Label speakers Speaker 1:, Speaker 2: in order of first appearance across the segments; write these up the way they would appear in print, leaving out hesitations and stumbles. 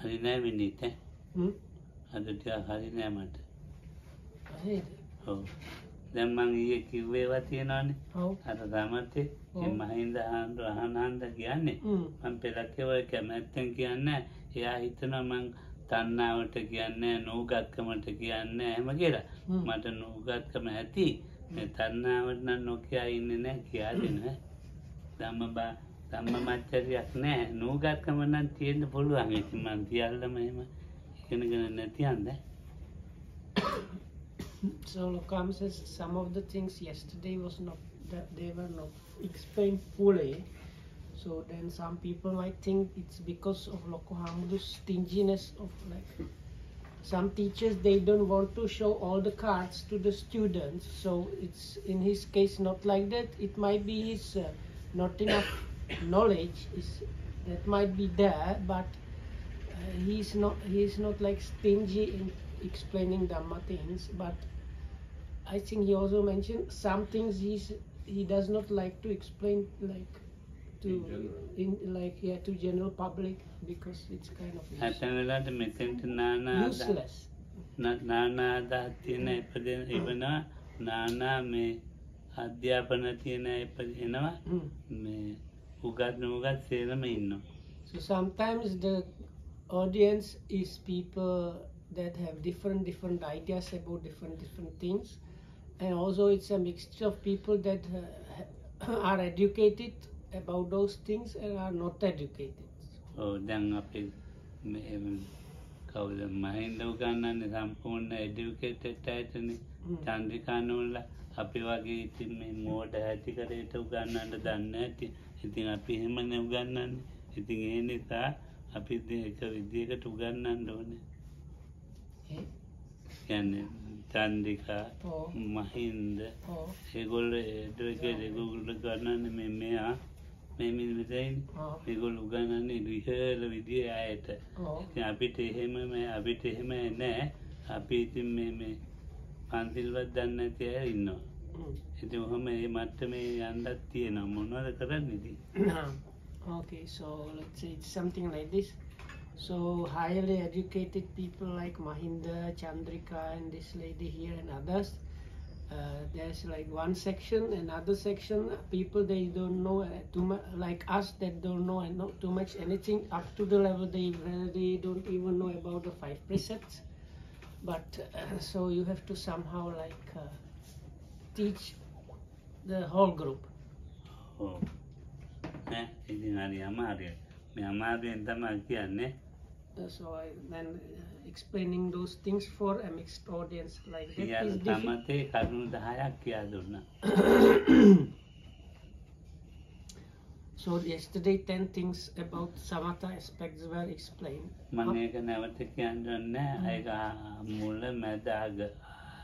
Speaker 1: හරි නෑ විනිත් අද ටිකක් හරි නෑ මට. ඔව්. දැන් මං ඊයේ කිව්වේවා තියෙනවානේ.
Speaker 2: ඔව්.
Speaker 1: අර සමතේ මේ මහින්ද අහනහන්ද කියන්නේ මං පෙරක් ඔය කැමැත්තෙන් කියන්නේ එයා හිතනවා මං තණ්හාවට කියන්නේ නූගත්කමට කියන්නේ එහෙම කියලා. මට නූගත්කම ඇති. මේ තණ්හාවට නම් නොකිය ඉන්නේ නෑ කියලා දෙනවා. ධම්මමච්චරියක් නෑ. නූගත්කම නම් තියෙන්න පුළුවන්. ඉතින් මං සියල්ලම එහෙම ඉගෙනගෙන නැති හන්ද.
Speaker 2: So Lokam says some of the things yesterday was not that they were not explained fully. So then some people might think it's because of Loko Hamudu's stinginess of like some teachers, they don't want to show all the cards to the students. So it's in his case not like that. It might be his not enough knowledge that might be there, but he's not like stingy in explaining Dhamma things. But I think he also mentioned some things he does not like to explain like to general public because it's kind of useless.
Speaker 1: Nana තියෙන ඉපදෙන නානා මේ අධ්‍යාපන තියෙන ඉපදෙනවා මේ උගත් සේරම ඉන්නවා.
Speaker 2: So sometimes the audience is people that have different ideas about different things, and also it's a mixture of people that are educated about those things and are not educated.
Speaker 1: Oh, දැන් අපි කවුද මහින්ද උගන්නන්නේ සම්පූර්ණ educated ඇයිනේ චන්ද්‍රිකානෝල්ලා අපි වගේ ඉතින් මේ මෝඩ ඇති කරේට උගන්නන්න දන්නේ නැති. ඉතින් අපි එහෙමනේ උගන්නන්නේ. ඉතින් ඒ නිසා අපි ඒක විදියකට උගන්නන්න ඕනේ. කියන්නේ චන්ද්‍රිකා මහින්ද ඒගොල්ලෝ ඒගොල්ලෝ ගන්නන්නේ මෙයා මේ විදිහේ ඒගොල්ලෝ උගන්නන්නේ විශේෂ විදියේ ආයත. ඉතින් අපිට එහෙම නෑ. අපි ඉතින් මේ පන්තිල්වත් දන්නේ නැති අය ඉන්නවා. ඉතින් ඔහම මේ මට්ටමේ යන්නත් තියෙනවා. මොනවද කරන්නේ ඉතින්?
Speaker 2: Okay, so let's say it's something like this. So highly educated people like Mahinda, Chandrika and this lady here and others, there's like one section, another section, people they don't know too much, like us that don't know and not too much anything up to the level they don't even know about the 5 precepts. But so you have to somehow like teach the whole group.
Speaker 1: Oh. ඉතින් හරි අමාරුයි. මේ අමාරුවෙන් තමයි කියන්නේ.
Speaker 2: So then explaining those things for a mixed audience like that is
Speaker 1: සමතේ කරුණු 10ක් කියා දුන්නා.
Speaker 2: So yesterday 10 things about Samatha aspects were explained.
Speaker 1: මම ඒක නැවත කියන්නේ ඒක මූල මැද අග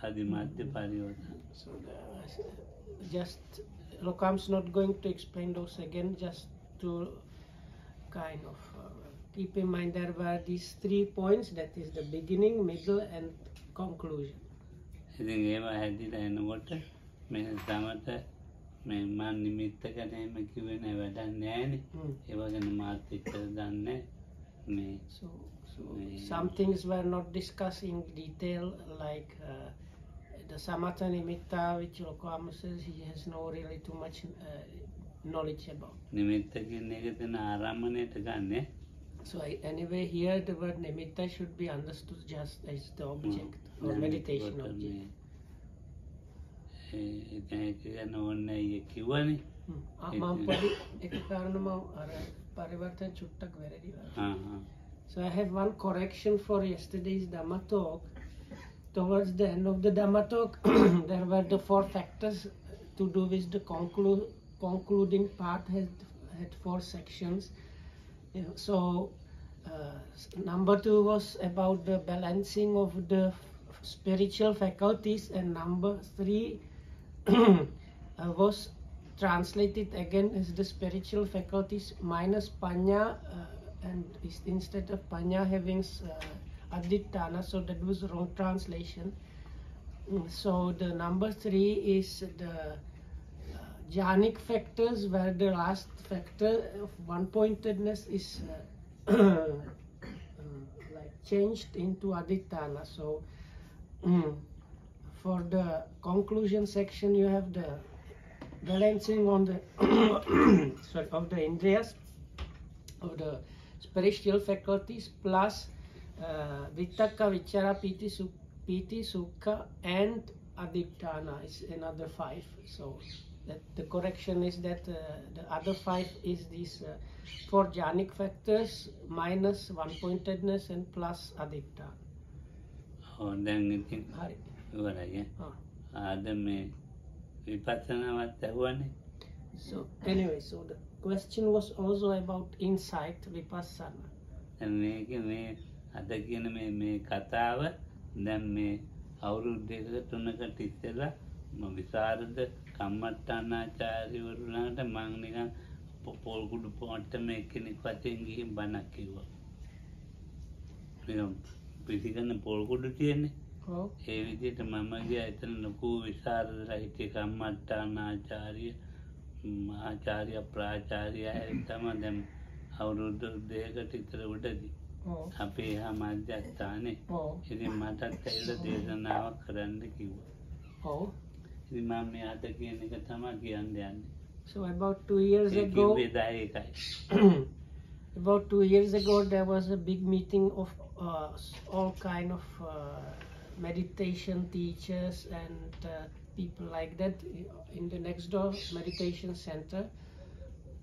Speaker 1: ආදි මධ්‍ය පරිවර්තන.
Speaker 2: So just Lokam's not going to explain those again, just to kind of keep in mind there were these 3 points, that is the beginning, middle and conclusion.
Speaker 1: ඉතින් ඒවා හැදිලා එනකොට මේ සමත මේ මන් නිමිත්ත ගැන එහෙම කිව්වේ නෑ වැඩක් නෑනේ. ඒවා ගැන මාත් එච්චර දන්නේ මේ
Speaker 2: So some things were not discussed in detail, like the Samatha Nimitta, which Lokama says he has no really too much knowledge about.
Speaker 1: නිමිත්ත කියන එක තන ආරම්භණයට ගන්නෙ.
Speaker 2: So anyway, here the word nimitta should be understood just as the object or meditation object.
Speaker 1: ඒක ගැන ඕනේ කිව්වනේ.
Speaker 2: මම පොඩි එක කාරණා මම අර පරිවර්තන චුට්ටක් වැරදි වුණා. So I have one correction for yesterday's Dhamma talk. Towards the end of the Dhamma talk, there were the 4 factors to do with the concluding part had 4 sections. So number 2 was about the balancing of the spiritual faculties, and number 3 was translated again as the spiritual faculties minus panya, and instead of panya having aditana, so that was wrong translation. So the number 3 is the jhanic factors, where the last factor of one-pointedness is changed into aditthana. So for the conclusion section, you have the balancing on the sorry, of the indriyas, of the spiritual faculties, plus vitakka, vichara, piti, sukha, and aditthana is another 5. So that the correction is that the other 5 is these 4 jhanic factors minus one-pointedness and plus aditthana.
Speaker 1: Oh, then so
Speaker 2: anyway, so the question was also about insight, vipassana.
Speaker 1: And විසරද කම්මට්ටානාචාර්යවරුන්ට මම නිකන් පොල් කුඩු පොට්ටම එක්කෙනෙක් වශයෙන් ගිහින් බණක් කිව්වා. නිකන් පිටිකන පොල් කුඩු තියෙන්නේ.
Speaker 2: ඔව්.
Speaker 1: ඒ විදිහට මම ගියා එතන ලොකු විසරදලා හිටිය කම්මට්ටානාචාර්ය ආචාර්ය ප්‍රාචාර්ය තමයි දැන් අවුරුදු 2කට විතර උඩදී. අපේ එහා මධ්‍යස්ථානේ. ඉතින් මටත් ඇවිල්ලා දේශනාවක් කරන්න කිව්වා.
Speaker 2: Oh.
Speaker 1: So
Speaker 2: about 2 years ago, about 2 years ago, there was a big meeting of all kind of meditation teachers and people like that in the next door meditation center.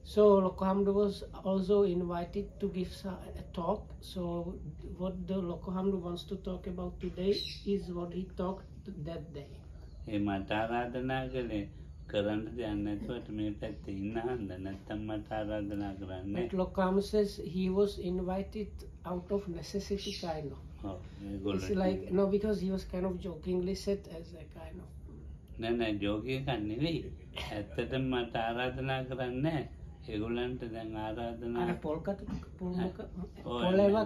Speaker 2: So Lokohamdu was also invited to give a talk. So what the Lokohamdu wants to talk about today is what he talked that day.
Speaker 1: මට ආරාධනා කළේ කරන්න දෙයක් නැතුවට මේ පැත්තේ ඉන්න හන්ද නැත්තම් මට ආරාධනා කරන්නේ.
Speaker 2: But Lokohamdu says he was invited out of necessity kind of. It's like no, because he was kind of jokingly said as a kind of.
Speaker 1: නෑ ජෝකිය එකක් නෙවෙයි. ඇත්තටම මට ආරාධනා කරන්නේ ඒගොල්ලන්ට දැන් ආරාධනා
Speaker 2: අර පොල්ේව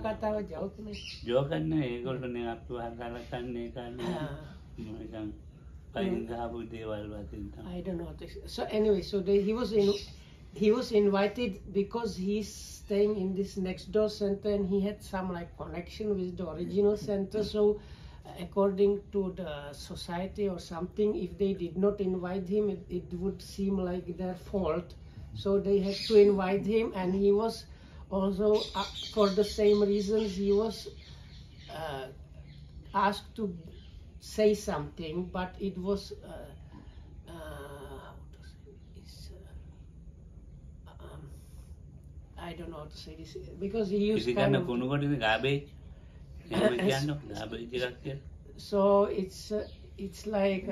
Speaker 2: කතාව ජෝක් නේ.
Speaker 1: ජෝක් නෙවෙයි ඒගොල්ලෝනේ අපිව හදාගන්නේ කන්නේ. නිකන්
Speaker 2: I don't know. So anyway, so he was invited because he's staying in this next door center and he had some like connection with the original center. So according to the society or something, if they did not invite him, it would seem like their fault. So they had to invite him, and he was also for the same reasons he was asked to say something, but it was I don't know how to say this because he used kind of
Speaker 1: garbage.
Speaker 2: So it's like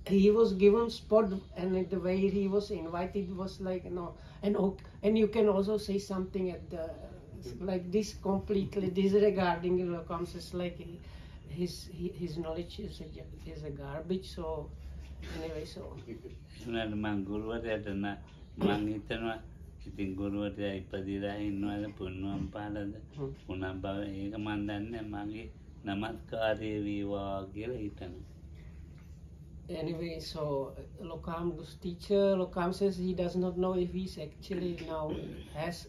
Speaker 2: he was given spot, and the way he was invited was like and you can also say something at the like this completely disregarding comes as like his knowledge is a garbage. So anyway, so
Speaker 1: ඉතින් ගුරුවරයා ඉපදිලා ඉන්නවද පුණුවම් පාලද පුණම් බව ඒක මන් දන්නේ මගේ නමස්කාරය වේවා කියලා හිතනවා.
Speaker 2: Anyway, so Lokohamdu's teacher, Lokam says he does not know if he's actually now has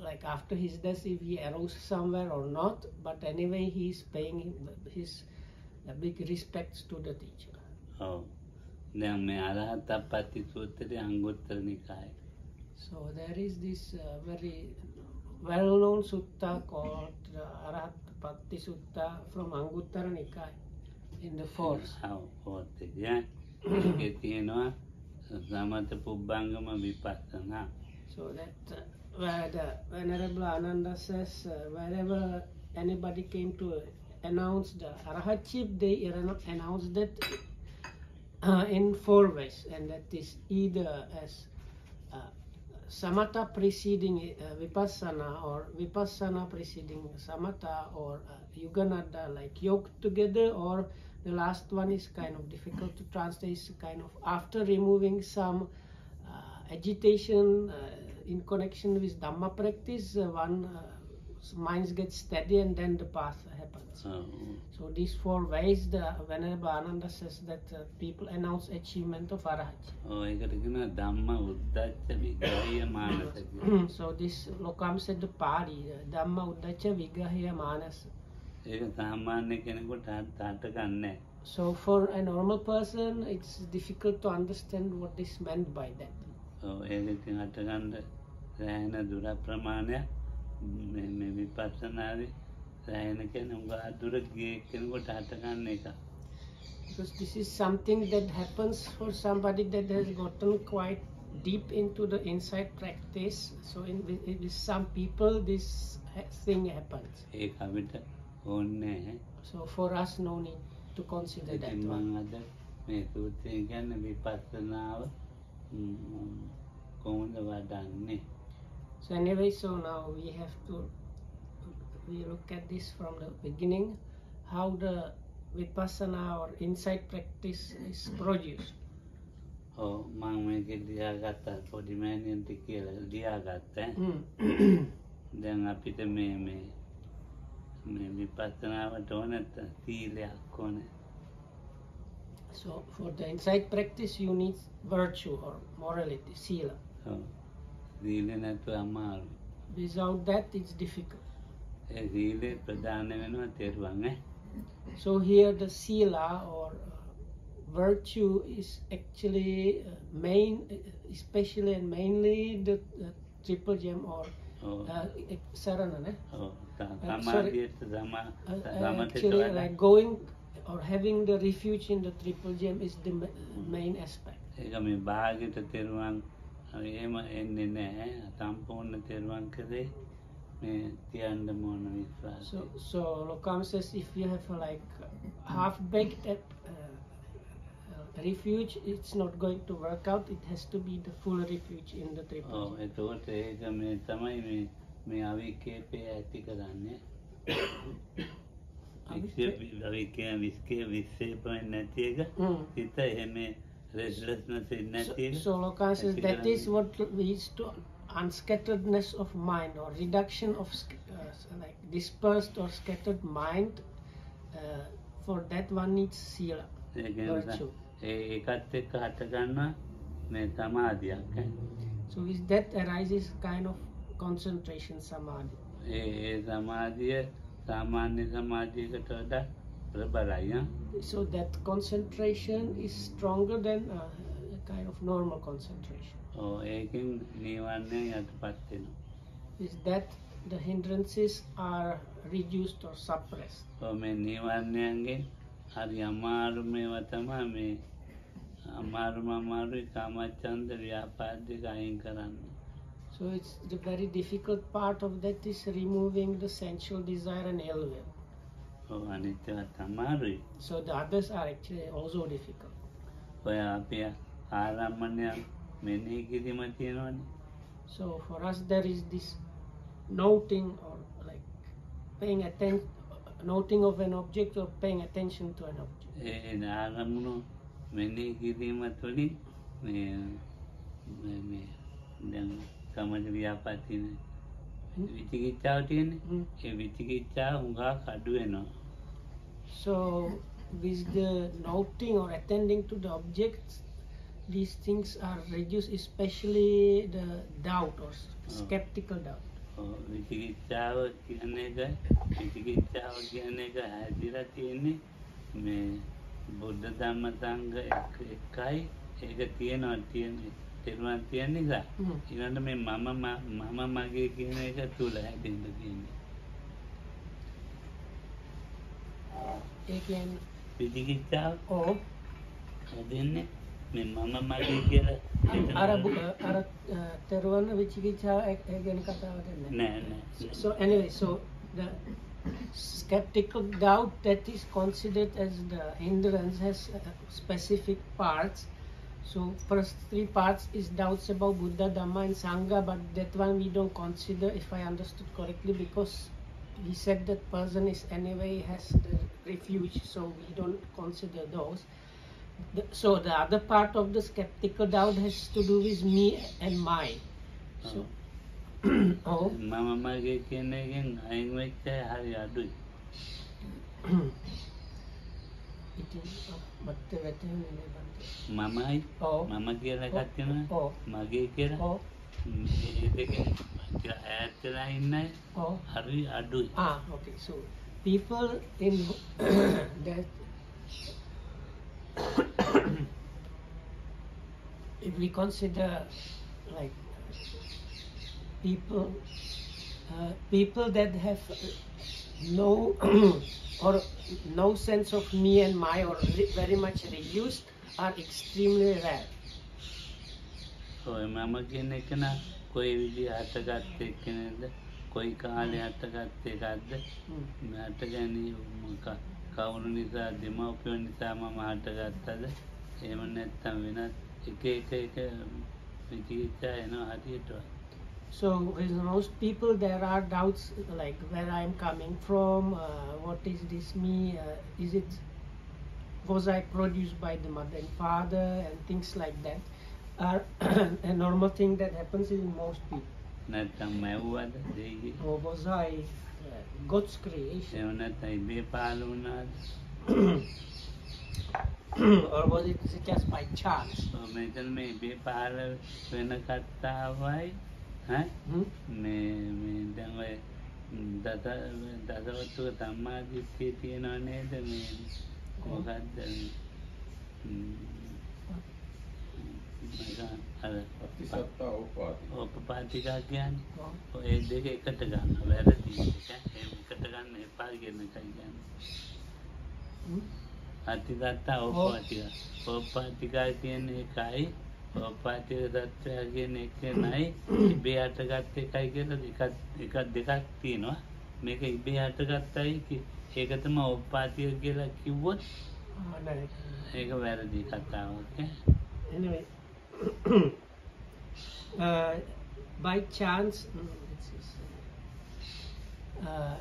Speaker 2: like after his death if he arose somewhere or not, but anyway he's paying his big respects to the teacher.
Speaker 1: Oh. දැන් මේ අරහත්පත්ති සූත්‍රයේ Anguttara Nikaya.
Speaker 2: So there is this very well-known sutta called the Arahatpatti Sutta from Anguttara Nikaya in the fourth.
Speaker 1: Fourth, yeah. ඒකේ තියෙනවා සමත පුබ්බංගම විපස්සනා.
Speaker 2: So that where the Venerable Ananda says wherever anybody came to announce the Arahatship, they announced that in 4 ways, and that is either as Samatha preceding vipassana, or vipassana preceding samatha, or yuganada like yoke together, or the last one is kind of difficult to translate, is kind of after removing some agitation in connection with Dhamma practice, one minds get steady and then the path happens. So these 4 ways, the Venerable Ananda says that people announce achievement of Arahat. So this Lokam said the Pali, Dhamma Uddacha Vigrahya Manas. So for a normal person, it's difficult to understand what is meant by that. Because this is something that happens for somebody that has gotten quite deep into the insight practice. So with some people this thing happens. So for us, no need to consider that one. So anyway, so now we look at this from the beginning, how the vipassana or insight practice is produced. So for the insight practice you need virtue or morality, sila. Without that it's difficult. So here the sila or virtue is actually especially and mainly the triple gem or sarana. Actually, like going or having the refuge in the triple gem is the main aspect. So Lokam says if you have like half-baked refuge, it's not going to work out. It has to be the full refuge in the triple gem. So Lokam says that is what leads to unscatteredness of mind or reduction of like dispersed or scattered mind. For that one needs sila, virtue. So with that arises kind of concentration samadhi. So that concentration is stronger than a kind of normal concentration. Is that the hindrances are reduced or suppressed. So it's the very difficult part of that is removing the sensual desire and ill will. So the others are actually also difficult. So for us there is this noting or like paying attention, noting of an object or paying attention to an object. So with the noting or attending to the objects, these things are reduced, especially the doubt or skeptical doubt. Again, oh, so anyway, so the skeptical doubt that is considered as the hindrance has specific parts. So first 3 parts is doubts about Buddha, Dhamma and Sangha, but that one we don't consider, if I understood correctly, because he said that person is anyway has the refuge, so we don't consider those. So the other part of the skeptical doubt has to do with me and mine. Oh.
Speaker 1: Mama mage කියන එකෙන් අයින් වෙච්ච අය හරි අඩුයි.
Speaker 2: ඉතින් මට වැටහෙන්නේ නෑ බන්ට.
Speaker 1: මමයි
Speaker 2: ඔව්.
Speaker 1: මම කියලා එකක් තියෙනවා.
Speaker 2: ඔව්.
Speaker 1: මගේ කියලා.
Speaker 2: ඔව්.
Speaker 1: මේ දෙකෙන් ඈත් වෙලා ඉන්න අය
Speaker 2: ඔව්.
Speaker 1: හරි අඩුයි.
Speaker 2: Okay. So people in that if we consider like people that have no or no sense of me and my or very much reduced are extremely rare.
Speaker 1: ඔය මම කියන එක නා කොයි විදිහ හටගත් එක්කෙනෙක්ද කොයි කාලේ හටගත් එකක්ද මට ගැනීම කවුරු නිසා දෙමව්පියෝ නිසා මම හටගත්තද එහෙම නැත්නම් වෙනත් එක විදිහට එනවා හරියට.
Speaker 2: So with most people there are doubts like where I am coming from, what is this me, was I produced by the mother and father, and things like that are a normal thing that happens in most people.
Speaker 1: නැත්නම් මැව්වද දෙයියේ
Speaker 2: Or was I God's creation?
Speaker 1: එහෙම නැත්නම් ඉබේ පහළ වුණාද?
Speaker 2: Or was it just by chance?
Speaker 1: මෙතන මේ ඉබේ පහළ වෙන කතාවයි මේ දැන් ඔය දසවතුක සම්මාදිට්ඨිය තියෙනව නේද මේ මොකක්ද ඕපපාතිකා කියන්නේ ඔය දෙක එකට ගන්න වැරදි එක එකට ගන්න එපා කියන එකයි කියන්නේ. අතිගත ඕපපාතිකා කියන්නේ එකයි ඕපපාතික தත්ත්වය කියන එකයි ඉබේ හටගත් එකයි කියලා දෙකක් තියෙනවා. මේක ඉබේ හටගත්තයි ඒක තමයි ඕපපාතික කියලා කිව්වොත් ඒක වැරදි කතාවක්.
Speaker 2: Anyway, by chance,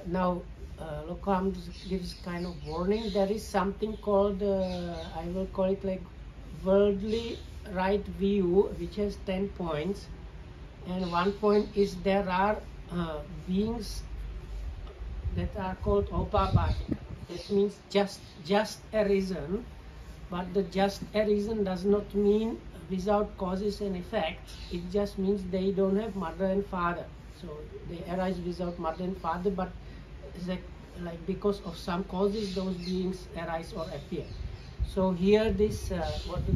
Speaker 2: now Lokam gives kind of warning. There is something called, I will call it like worldly right view, which has 10 points. And one point is there are beings that are called Opapatika. That means just a reason. But the just a reason does not mean without causes and effects. It just means they don't have mother and father. So they arise without mother and father, but like because of some causes, those beings arise or appear. So here this,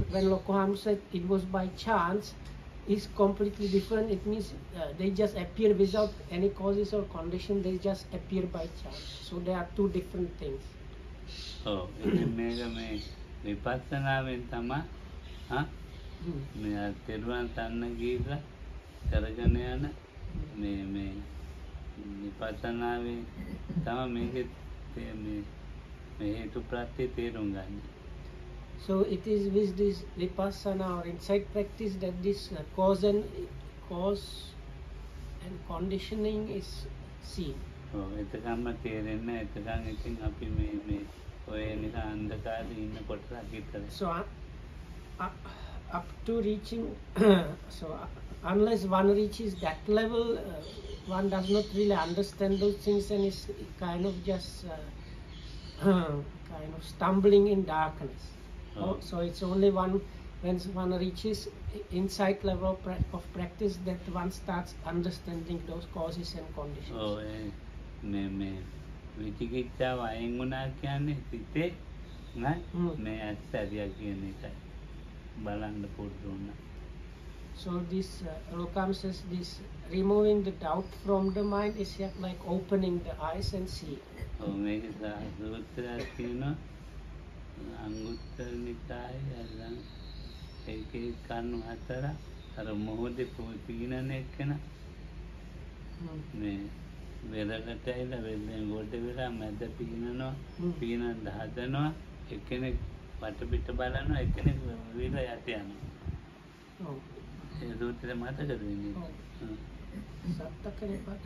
Speaker 2: when Lokoham said it was by chance, is completely different. It means they just appear without any causes or condition. They just appear by chance. So there are two different things.
Speaker 1: Oh, විපස්සනාවෙන් තමයි මේ තෙරුවන් සරණ ගිහිල්ලා කරගෙන යන මේ විපස්සනාවෙන් තමයි මේකේ මේ හේතු ප්‍රත්‍ය තේරුම් ගන්න.
Speaker 2: So it is with this vipassana or insight practice that this cause and conditioning is seen.
Speaker 1: එතකම්ම තේරෙන්නේ එතකන් ඉතින් අපි මේ
Speaker 2: So up to reaching so unless one reaches that level, one does not really understand those things and is kind of just kind of stumbling in darkness. So it's only when one reaches insight level of practice that one starts understanding those causes and conditions.
Speaker 1: විචිකිච්ඡාව අයින් වුණා කියන්නේ සිතේ මේ ඇත්තරිය කියන එකයි බලන්න පුරුදු වුණා.
Speaker 2: So this Lokam says this removing the doubt from the mind is like opening the eyes and see.
Speaker 1: මේක සූත්‍රයක් තියෙනවා අංගුත්තර නිකායේ අරන් ඒකේ කන්නු හතර අර මොහොතේ පීනන එක්කන මේ වෙලකට ඇවිල්ලා වෙලෙන් ගොඩ වෙලා මැද පීනනවා පීනන හදනවා එක්කෙනෙක් වටපිට බලනවා එක්කෙනෙක් විල යට යනවා. ඒ සූත්‍රය මතකද වෙන්නේ?
Speaker 2: සත්තකනේ පාට.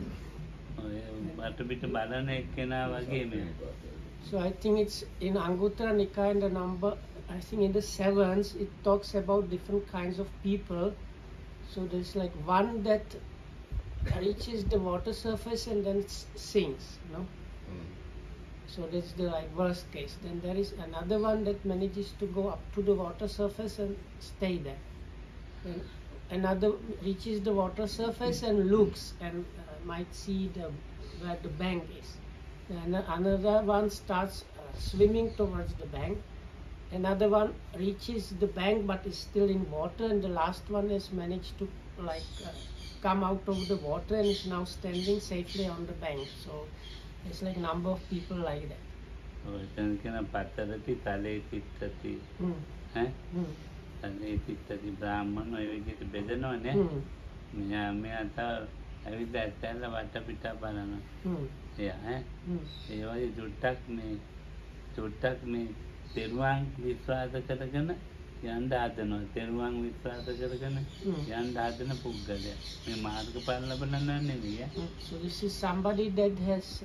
Speaker 1: ඔය වටපිට බලන එක්කෙනා වගේ මේ.
Speaker 2: So I think it's in Anguttara Nikaya in the number, I think in the 7s, it talks about different kinds of people. So there's like one that reaches the water surface and then sinks, you know. So that's the like worst case. Then there is another one that manages to go up to the water surface and stay there. Then another reaches the water surface and looks and might see where the bank is. Then another one starts swimming towards the bank. Another one reaches the bank but is still in water, and the last one has managed to come out of the water and is now standing safely on the bank. So it's like number of people like that.
Speaker 1: Oh, then can a patarati, tale tittati, eh? Tale tittati, Brahman, or you get better no, eh? Meata, I will that tell about a pita banana. Yeah, eh? You tuck me, Teruang with father Katagana, Yandadano, Teruang with father Katagana, Yandadana Pugada, me Marka Parlabana, yeah.
Speaker 2: So this is somebody that has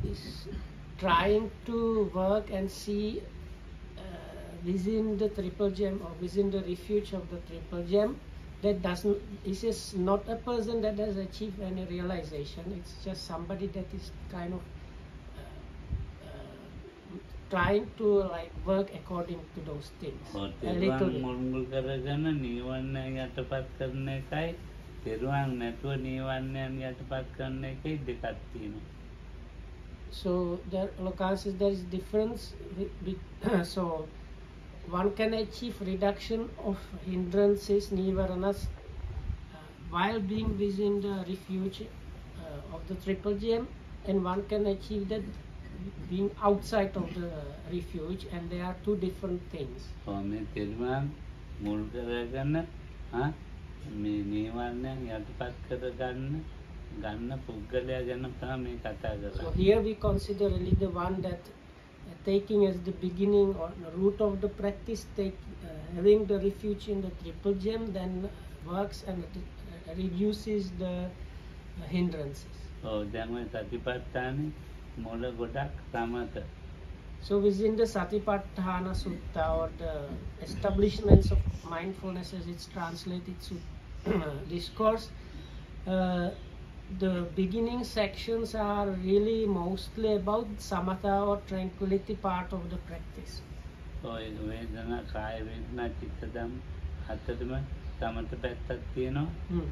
Speaker 2: is trying to work and see within the triple gem or within the refuge of the triple gem. That doesn't. This is not a person that has achieved any realization. It's just somebody that is kind of trying to like work according to those things. A little bit. So there, Lokan says there is difference. So one can achieve reduction of hindrances, nivaranas, while being within the refuge of the triple gem, and one can achieve that being outside of the refuge, and there are two different things. So here we consider really the one that taking as the beginning or the root of the practice, having the refuge in the triple gem, then works and reduces the hindrances.
Speaker 1: Oh, then Satipatthana, Mola Godak, Samatha.
Speaker 2: So within the Satipatthana Sutta, or the establishments of mindfulness as it's translated to discourse, the beginning sections are really mostly about samatha or tranquility part of the practice.
Speaker 1: So Vedana, Kaya Vedana, Chittadam, Hatadama, Samatha Pettati,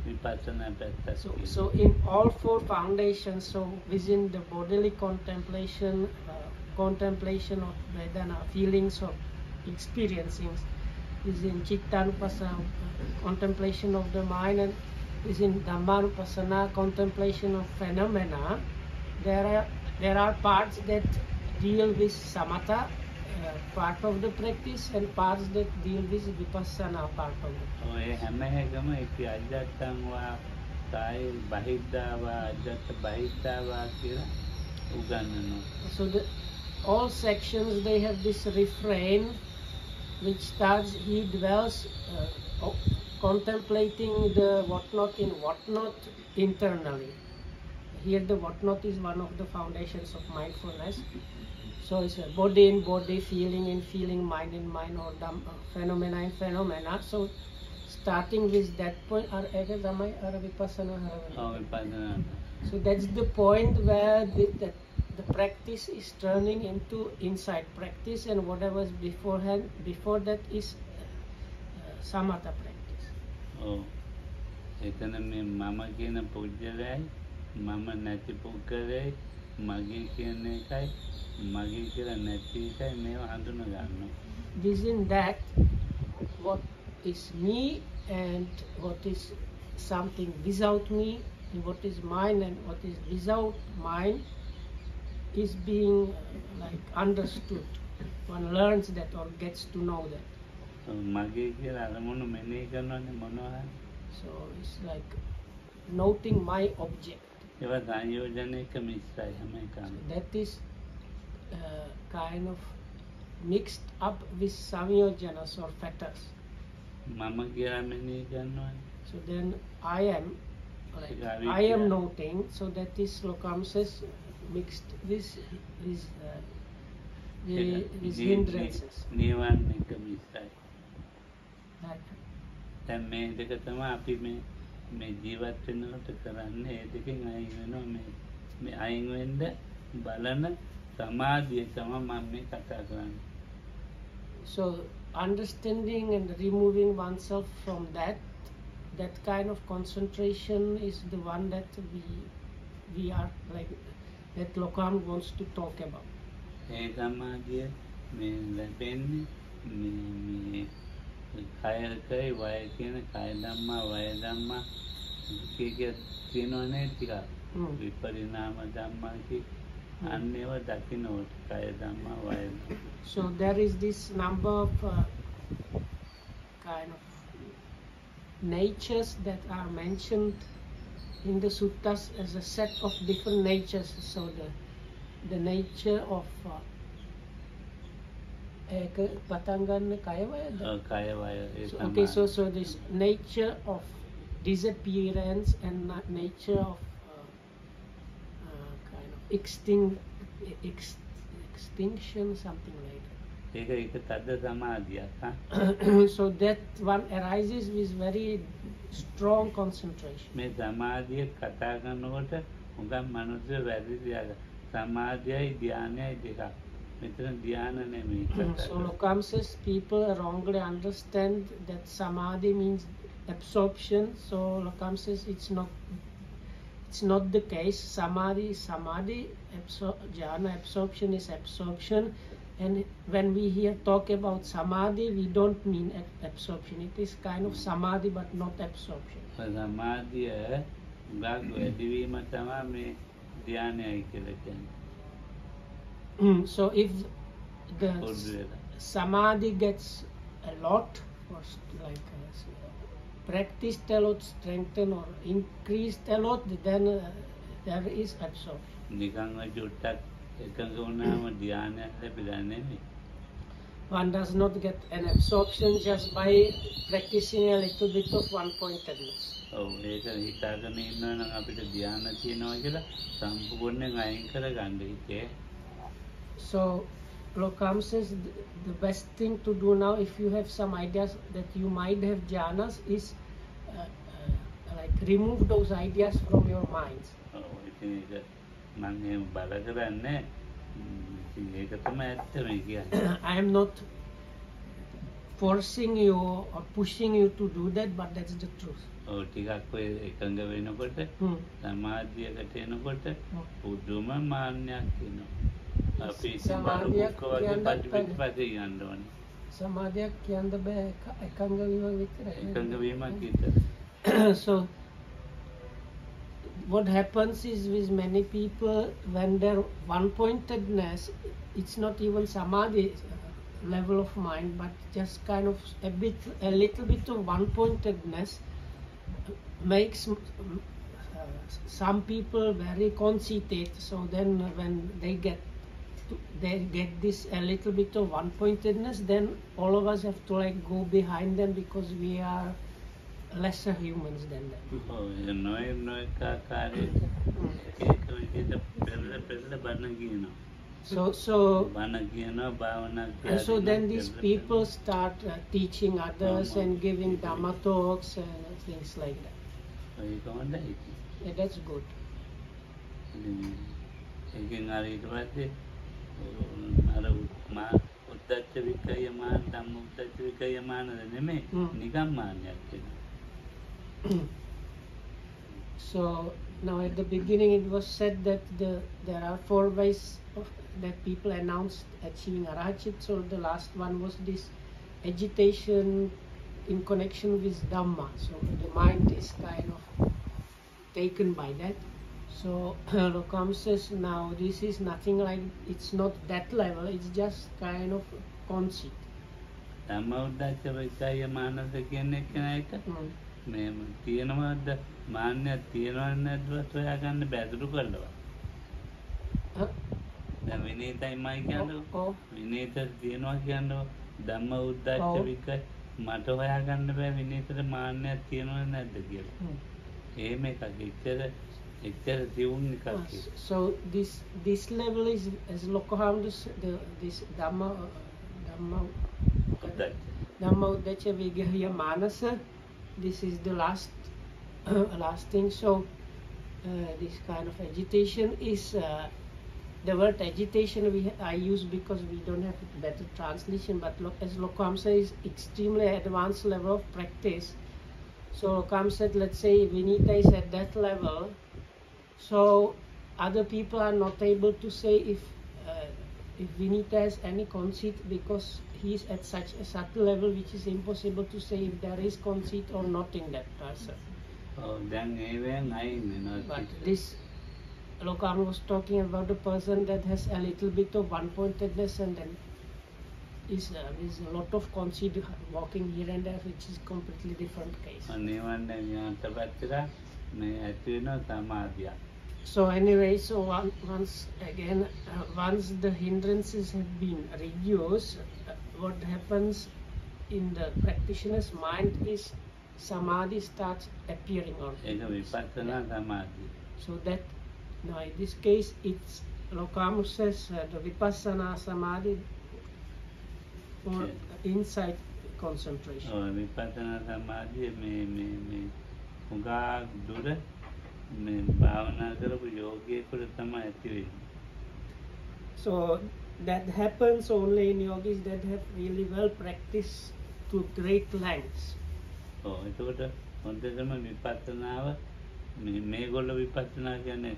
Speaker 1: vipassana Pettati.
Speaker 2: So in all four foundations, so within the bodily contemplation, contemplation of Vedana, feelings of experiencing, within Chittanupassana, contemplation of the mind, and within Dhammanupassana, contemplation of phenomena, there are parts that deal with samatha, part of the practice, and parts that deal with vipassana, part of the practice. So all sections, they have this refrain which starts, he dwells contemplating the whatnot in whatnot internally. Here the whatnot is one of the foundations of mindfulness. So it's a body in body, feeling in feeling, mind in mind, or phenomena in phenomena. So starting with that point, vipassana. So that's the point where the practice is turning into insight practice, and whatever's before that is samatha practice.
Speaker 1: Oh, එතන මේ මම කියන පුජ්‍යලයි මම නැති පුද්ගලයි මගේ කියන එකයි මගේ කියලා නැති එකයි මේව හඳුනා ගන්නවා.
Speaker 2: Within that, what is me and what is something without me, and what is mine and what is without mine is being like understood. One learns that or gets to know that.
Speaker 1: මගේ කියලා අරමුණු මෙනෙහි කරනවානේ මොනවා.
Speaker 2: So it's like noting my object.
Speaker 1: ඒවා සංයෝජනයක මිශ්‍රයි හැම එකම.
Speaker 2: That is kind of mixed up with samyojanas or fetters.
Speaker 1: මම කියලා මෙනෙහි කරනවානේ.
Speaker 2: So then I am noting, so that is Lokam says mixed with hindrances.
Speaker 1: නිවන්නේක මිශ්‍රයි. දැන් මේ දෙක තමයි අපි මේ මේ ජීවත් වෙනකොට කරන්නේ ඒ දෙකෙන් අයින් වෙනවා මේ අයින් වෙන්න බලන සමාධිය තමයි මම මේ කතා කරන්නේ.
Speaker 2: So understanding and removing oneself from that kind of concentration is the one that we are like that Lokam wants to talk about.
Speaker 1: ඒ සමාධිය මේ ලැබෙන්නේ මේ කයකයි වය කියන කය ධම්මා වය ධම්මා කීක තියෙනවනේ ටික විපරිණාම ධම්මා කී අන්නේව දකින්නට කය ධම්මා වය.
Speaker 2: So there is this number of kind of natures that are mentioned in the suttas as a set of different natures. So the nature of Patangan Kayavaya?
Speaker 1: Kayavaya.
Speaker 2: Okay, so this nature of disappearance and nature of kind of extinction, something like that. So that one arises with very strong concentration. So Lokam says people wrongly understand that samadhi means absorption. So Lokam says it's not the case. Samadhi is samadhi, jhana absorption is absorption. And when we here talk about samadhi, we don't mean absorption. It is kind of samadhi but not absorption.
Speaker 1: Samadhi
Speaker 2: so if the samadhi gets a lot, or like practiced a lot, strengthened or increased a lot, then there is absorption. One does not get an absorption just by practicing a little bit of one-pointedness. So Lokam says the best thing to do now, if you have some ideas that you might have jhanas, is like remove those ideas from your minds. I am not forcing you or pushing you to do that, but that's the truth. So what happens is with many people, when their one-pointedness, it's not even samadhi level of mind, but just kind of a little bit of one-pointedness makes some people very conceited. So then when they get this a little bit of one-pointedness, then all of us have to like go behind them because we are lesser humans than them. So then these people start teaching others and giving Dhamma talks and things like that. Yeah, that's good. So now at the beginning it was said that there are 4 ways that people announced achieving arahachit. So the last one was this agitation in connection with Dhamma. So the mind is kind of taken by that. So Lokam says now this is nothing like, it's not that level, it's just kind of conceit. So this level is, as Lokaham, this Dhamma Uddacha Vigahya Manasa, this is the last last thing. So this kind of agitation is the word agitation I use because we don't have a better translation, but as Lokam says, extremely advanced level of practice. So Lokam said, let's say Vinita is at that level, so other people are not able to say if Vinita has any conceit, because he is at such a subtle level which is impossible to say if there is conceit or not in that person.
Speaker 1: Oh, then even I know.
Speaker 2: But this Lokam was talking about a person that has a little bit of one-pointedness and then is a lot of conceit walking here and there, which is completely different case. So anyway, so once again, once the hindrances have been reduced, what happens in the practitioner's mind is samadhi starts appearing on him. So that now in this case, it's Lokam says the vipassana samadhi or inside concentration.
Speaker 1: Oh, vipassana samadhi me unga dura me bhavana karapu yogiyekura thamai ඇති වෙන්නේ.
Speaker 2: So that happens only in yogis that have really well practiced to great lengths.
Speaker 1: Oh, එතකොට හොඳටම විපස්සනාව මේගොල්ලෝ විපස්සනා කියන්නේ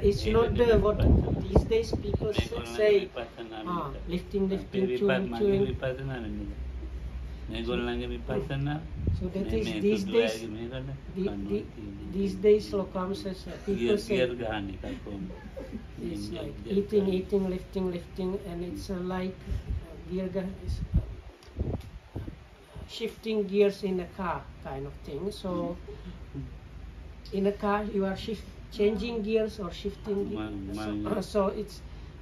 Speaker 2: it's not what these days people say, lifting, chewing. So that is these days Lokam says people say it's like eating, lifting, and it's like shifting gears in a car kind of thing. So in a car you are changing gears or shifting gears.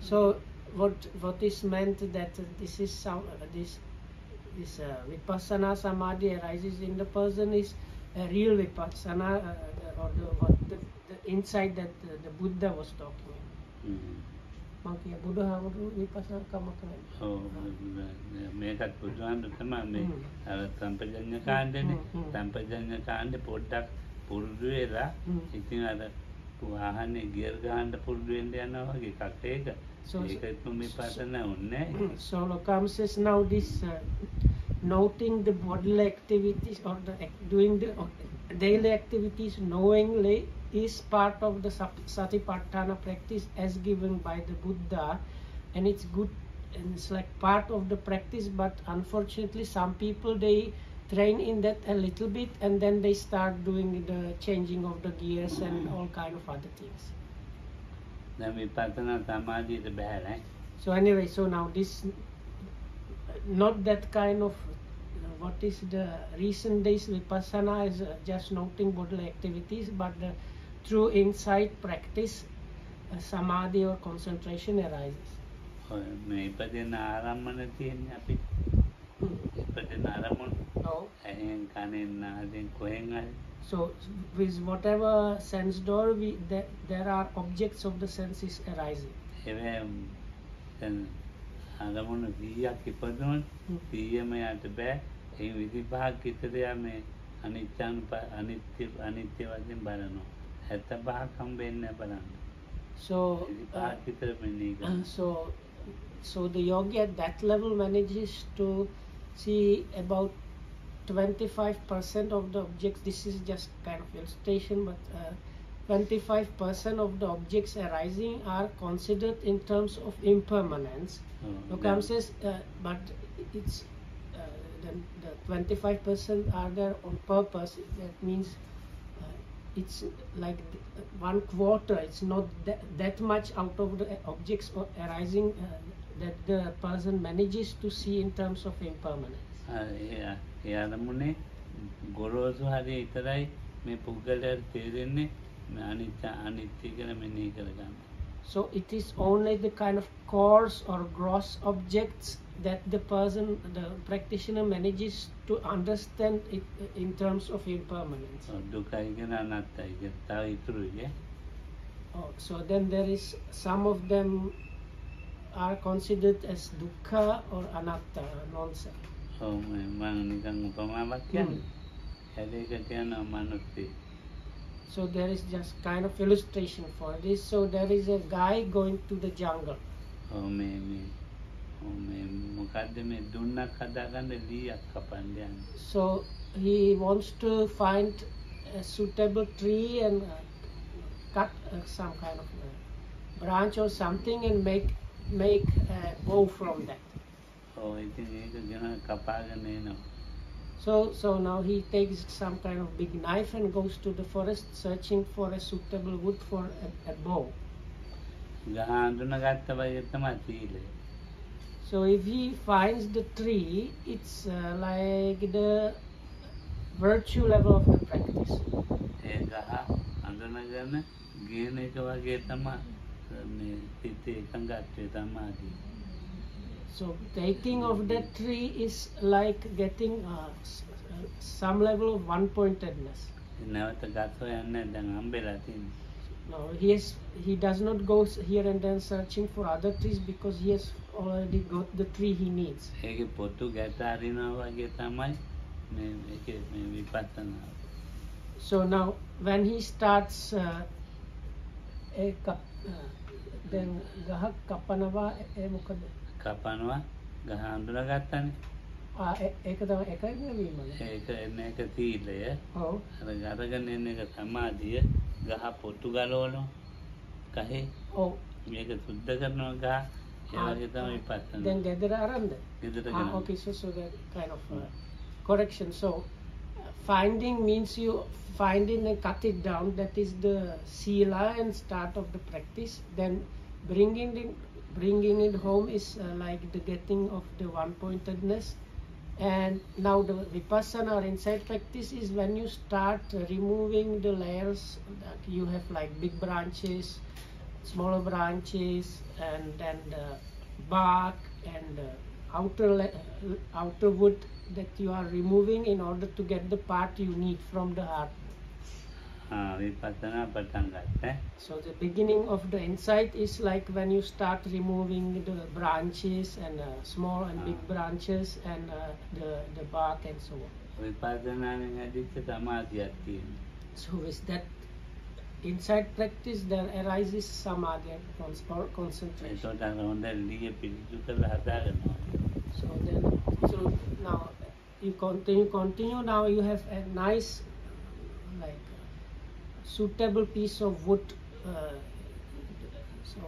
Speaker 2: So what is meant that this is this vipassana samadhi arises in the person is a real vipassana or the insight that the Buddha was talking. Monkey Buddha vipassana kama කරන්නේ.
Speaker 1: ඔව් මේකත් බුදුහාමුදුරුවෝ තමයි මේ අර සම්පජඤ්ඤ කාණ්ඩනේ සම්පජඤ්ඤ කාණ්ඩේ පොඩ්ඩක් පුරුදු වෙලා ඉතින් අර වාහනේ ගියර් ගහන්න පුරුදු වෙන්න යනවා වගේ එකක් ඒක. ඒකත් විපස්සනා ඕනේ.
Speaker 2: So Lokam says now this noting the bodily activities or doing the daily activities knowingly is part of the satipatthana practice as given by the Buddha, and it's good and it's like part of the practice, but unfortunately some people they train in that a little bit and then they start doing the changing of the gears and all kind of other things. So anyway, so now this not that kind of what is the recent days vipassana is just noting bodily activities, but the through insight practice samadhi or concentration arises. So with whatever sense door there are objects of the senses arising. So the yogi at that level manages to see about 25% of the objects. This is just kind of illustration, but 25% of the objects arising are considered in terms of impermanence. Lokam says, but it's the 25% are there on purpose. That means it's like 1/4. It's not that much out of the objects arising that the person manages to see in terms of impermanence. So it is only the kind of coarse or gross objects that the practitioner manages to understand it in terms of impermanence. So then there is some of them are considered as dukkha or anatta, non-self.
Speaker 1: ඔව් මම නිකන් උපමාවක් කියන්නේ. හැදේකට යන මනුස්සයෙක්.
Speaker 2: So there is just kind of illustration for this. So there is a guy going to the jungle.
Speaker 1: ඔව් මේ මොකද්ද මේ දුන්නක් හදාගන්න ලීයක් කපන්න යන්නේ.
Speaker 2: So he wants to find a suitable tree and cut some kind of branch or something and make a bow from that.
Speaker 1: ඔව් ඉතින් ඒක ගැන කපාගෙන එනවා.
Speaker 2: So now he takes some kind of big knife and goes to the forest searching for a suitable wood for a bow.
Speaker 1: ගහ අඳුනගත්ත බය තමයි සීලය.
Speaker 2: So if he finds the tree, it's like the virtue level of the practice.
Speaker 1: ඒ ගහ අඳුනගෙන ගේන එක වගේ තමයි මේ සිතේ එකඟත්වය තමයි.
Speaker 2: So taking of that tree is like getting some level of one-pointedness.
Speaker 1: නැවත ගස් හොයන්නේ දැන් හම්බෙලා තියෙනවා.
Speaker 2: No, he does not go here and then searching for other trees because he has already got the tree he needs.
Speaker 1: ඒකේ පොතු ගැට අරිනවා වගේ තමයි මේකේ මේ විපස්සනා.
Speaker 2: So now when he starts then ගහක් කපනවා මොකද?
Speaker 1: කපනවා ගහ අඳුනගත්තානේ.
Speaker 2: ඒක තමයි එකයි නෙවෙයිම.
Speaker 1: ඒක එන්නේ එක සීලය.
Speaker 2: ඔව්.
Speaker 1: අර අරගෙන එන්නේ එක සමාධිය. ගහ පොතු ගලවනවා. ගහේ.
Speaker 2: ඔව්.
Speaker 1: මේක සුද්ධ කරනවා ගහ. ඒ වගේ තමයි විපස්සනා.
Speaker 2: දැන් ගෙදර අරන්ද?
Speaker 1: ගෙදර
Speaker 2: okay, so that kind of correction. So finding means you finding and cut it down. That is the sila and start of the practice. Then bringing it home is like the getting of the one-pointedness. And now the vipassana or insight practice is when you start removing the layers that you have, like big branches, smaller branches, and then the bark and the outer wood that you are removing in order to get the part you need from the heart.
Speaker 1: විපස්සනා පටන් ගත්තා.
Speaker 2: So the beginning of the insight is like when you start removing the branches and small and big branches and the bark and so on.
Speaker 1: විපස්සනාෙන් ඇදිච්ච සමාධියක් තියෙනවා.
Speaker 2: So with that insight practice there arises samadhi or concentration.
Speaker 1: ඒකට හොඳ ලීය පිළිසු කරලා හදාගන්නවා.
Speaker 2: So now you continue. Now you have a nice like suitable piece of wood, so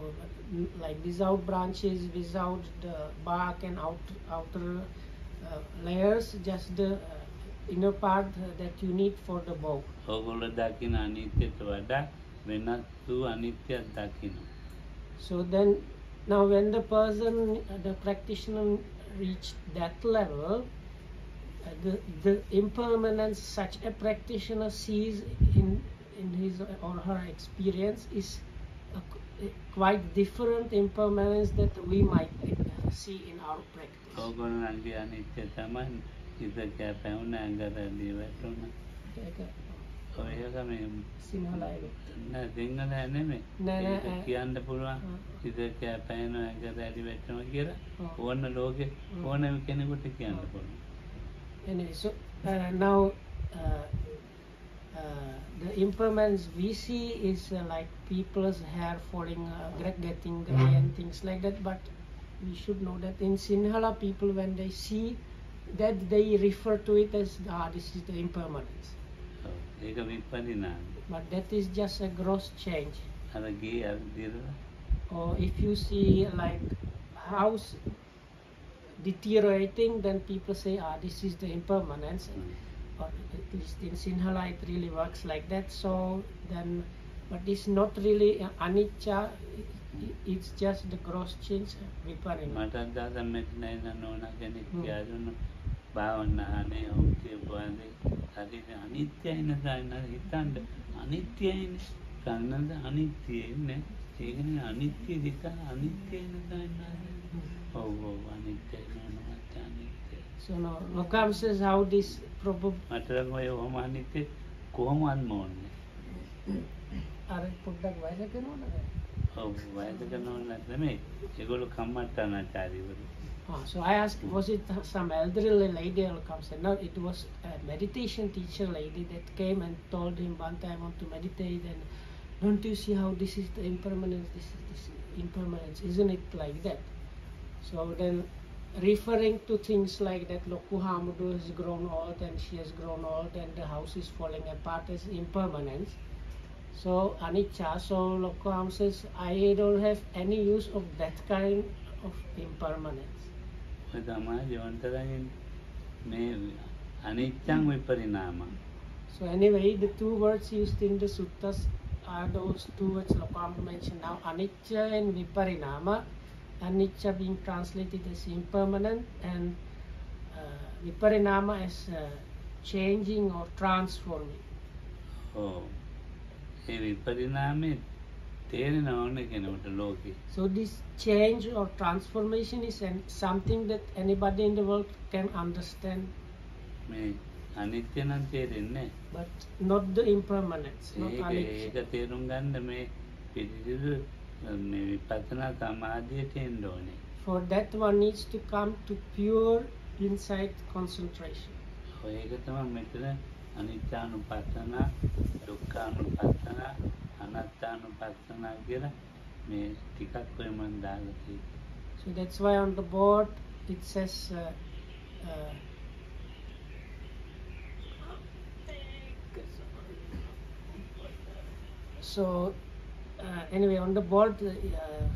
Speaker 2: like without branches, without the bark and outer layers, just the inner part that you need for the bow.
Speaker 1: ඕගොල්ලෝ දකින්න අනිත්‍යයට වඩා වෙනස් වූ අනිත්‍යයක් දකින්න.
Speaker 2: So then now when the practitioner reached that level, the impermanence such a practitioner sees in his or her experience is a quite different impermanence that we might see in our practice.
Speaker 1: ඕගොල්ලන්ගේ අනිත්‍ය තමයි ඉත කැපෙන ඇඟරදී වැටුණා. ඔය එක මේ
Speaker 2: සිංහලයි.
Speaker 1: නෑ සිංහල නෙමෙයි.
Speaker 2: නෑ
Speaker 1: කියන්න පුළුවන් ඉත කැපෙන ඇඟරදී වැටුණා කියලා ඕන ලෝකේ ඕනම කෙනෙකුට කියන්න පුළුවන්.
Speaker 2: Anyway, so now the impermanence we see is like people's hair falling, getting gray and things like that. But we should know that in Sinhala people, when they see that, they refer to it as this is the impermanence. But that is just a gross change. Or if you see like house deteriorating, then people say this is the impermanence. Or at least in Sinhala it really works like that. So then, but it's not really anicca, it's just the gross change viparinga.
Speaker 1: භාවනානේ okay හරිද අනිත්‍යයි නේද හිතන්න අනිත්‍යයි කන්නද අනිත්‍යයි නේ ඒකනේ අනිත්‍ය දෙක අනිත්‍යයි නේද ඔව් අනිත්‍යයි නෝනත් අනිත්‍යයි.
Speaker 2: So now Lokam says how this probably
Speaker 1: මතරම ඔය ඔහම අනිත්‍ය කොහොමවත් මොන්නේ
Speaker 2: අර පොඩ්ඩක් වයස කරනවද?
Speaker 1: ඔව් වයස කරනවද නෙමෙයි ඒගොල්ලෝ කම්මට්ටානාචාරිවරු.
Speaker 2: So I asked, was it some elderly lady or said, no, it was a meditation teacher lady that came and told him one time, I want to meditate, and don't you see how this is the impermanence, this is this impermanence, isn't it like that? So then referring to things like that, Loku Hamudu has grown old and she has grown old and the house is falling apart as impermanence. So anicca, so Loku Ham says, I don't have any use of that kind of impermanence. So anyway, the two words used in the suttas are those two words Lokam mentioned now, anicca and viparinama. Anicca being translated as impermanent and viparinama as changing or transforming.
Speaker 1: Oh, viparinama.
Speaker 2: So this change or transformation is something that anybody in the world can understand. But not the impermanence, not anicca. For that one needs to come to pure insight concentration. So that's why on the board it says anyway, on the board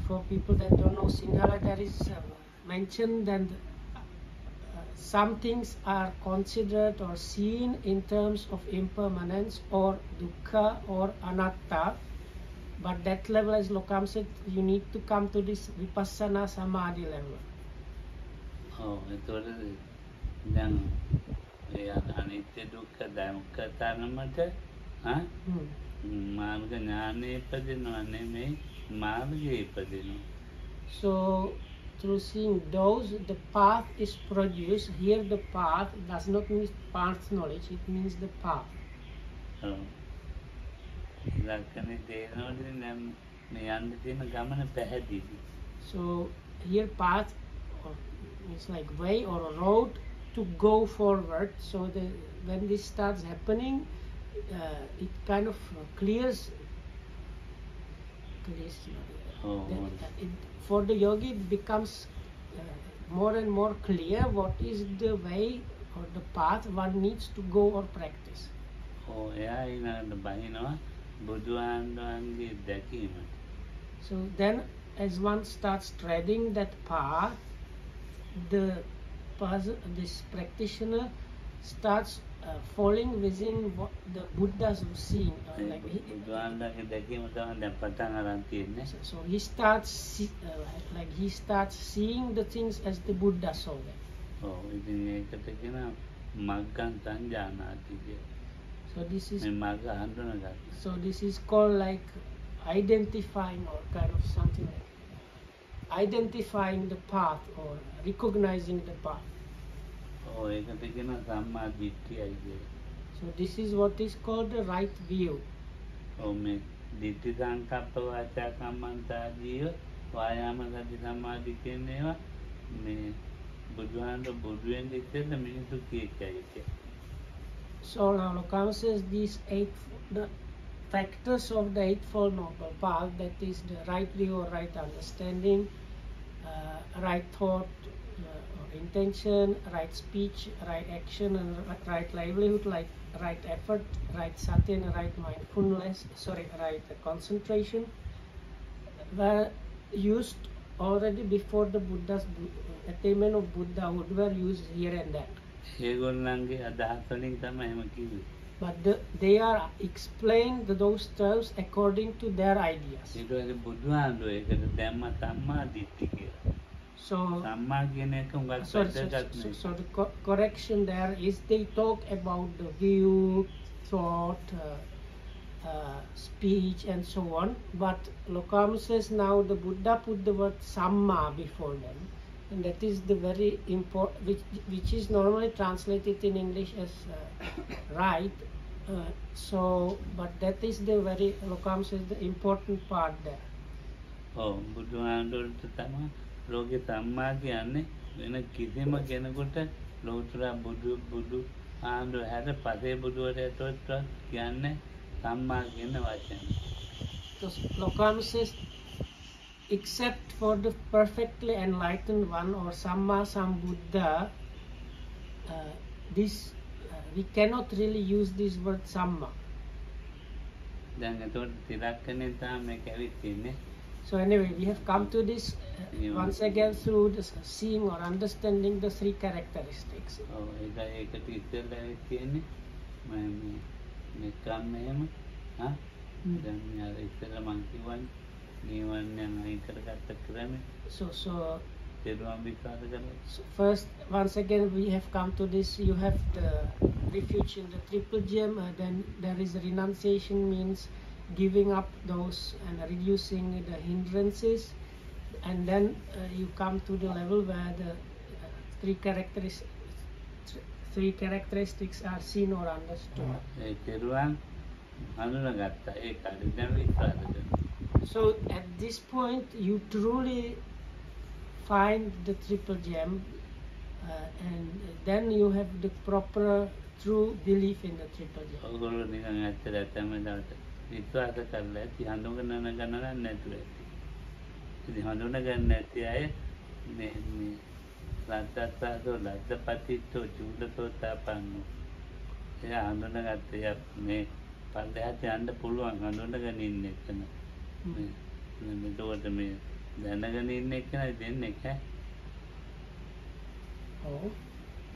Speaker 2: for people that don't know Sinhala, there is mentioned that some things are considered or seen in terms of impermanence or dukkha or anatta, but that level, as Lokam said, you need to come to this vipassana samadhi level.
Speaker 1: Oh, then anitya dukkha dukkha tanamata, huh?
Speaker 2: So through seeing those, the path is produced. Here the path does not mean path knowledge, it means the path. So here path is like way or a road to go forward. So when this starts happening, it kind of clears. For the yogi, it becomes more and more clear what is the way or the path one needs to go or practice. So then, as one starts treading that path, this practitioner starts falling within what the Buddhas were seeing. So he starts seeing the things as the Buddha saw them. So this is called like identifying or kind of something like that. Identifying the path or recognizing the path. So this is what is called the right view. So now Lokam says these the factors of the Eightfold Noble Path, that is the right view or right understanding, right thought or intention, right speech, right action, and right livelihood, like right effort, right sati, and right mindfulness, right concentration, were used already before the Buddha's attainment of Buddhahood, were used here and there. But they are explained those terms according to their ideas. So the correction there is they talk about the view, thought, speech and so on, but Lokam says now the Buddha put the word samma before them, and that is the very important, which is normally translated in English as right. But that is the very, Lokam says, the important part there.
Speaker 1: Oh, Buddha Rogi Tamma Gyane, වෙන කිසිම කෙනෙකුට ලෝතර බුදු ආන්දර හැර පසේ බුදුවරයාටවත් කියන්නේ සම්මා කියන වචන.
Speaker 2: Because Lokam says, except for the perfectly enlightened one or Samma Sambuddha, we cannot really use this word Samma.
Speaker 1: දැන් එතකොට තිරක්කනේ තමයි මේක ඇවිත් තින්නේ.
Speaker 2: So anyway, we have come to this once again through the seeing or understanding the three characteristics.
Speaker 1: ඔව් ඒකට ඉස්සෙල්ලා ඇවිත් තියෙන්නේ මේ කම්මේම දැන් යාර ඉස්සෙල්ලා මං කිව්වනේ නිවන්යන් අයින් කරගත්ත ක්‍රමය.
Speaker 2: So
Speaker 1: තෙරුවන් විශ්වාස කරලා.
Speaker 2: So first, once again, we have come to this. You have the refuge in the triple gem. Then there is renunciation, means giving up those and reducing the hindrances. And then you come to the level where the three characteristics are seen or understood.
Speaker 1: තෙරුවන් හඳුනාගත්තා ඒකයි දැන් විශ්වාස කරනවා.
Speaker 2: So at this point, you truly find the triple gem, and then you have the proper true belief in the triple gem.
Speaker 1: ඔයගොල්ලෝ නිකන් ඇත්තට තමයි විශ්වාස කරලා ඇති හඳුනගන්න ගණනක් නැතුව ඇති. ඉතින් හඳුනගන්න නැති අය මේ ලද්දස්සෝ ලද්දපතිත්තෝ චූලසෝතාපන්නෝ එයා හඳුනගත්තේ මේ පල්ලෙහාට යන්න පුළුවන් හඳුනගෙන ඉන්න එකන. මේකට මේ දැනගෙන ඉන්න එකන දෙන්නේ නැහැ.
Speaker 2: ඔව්.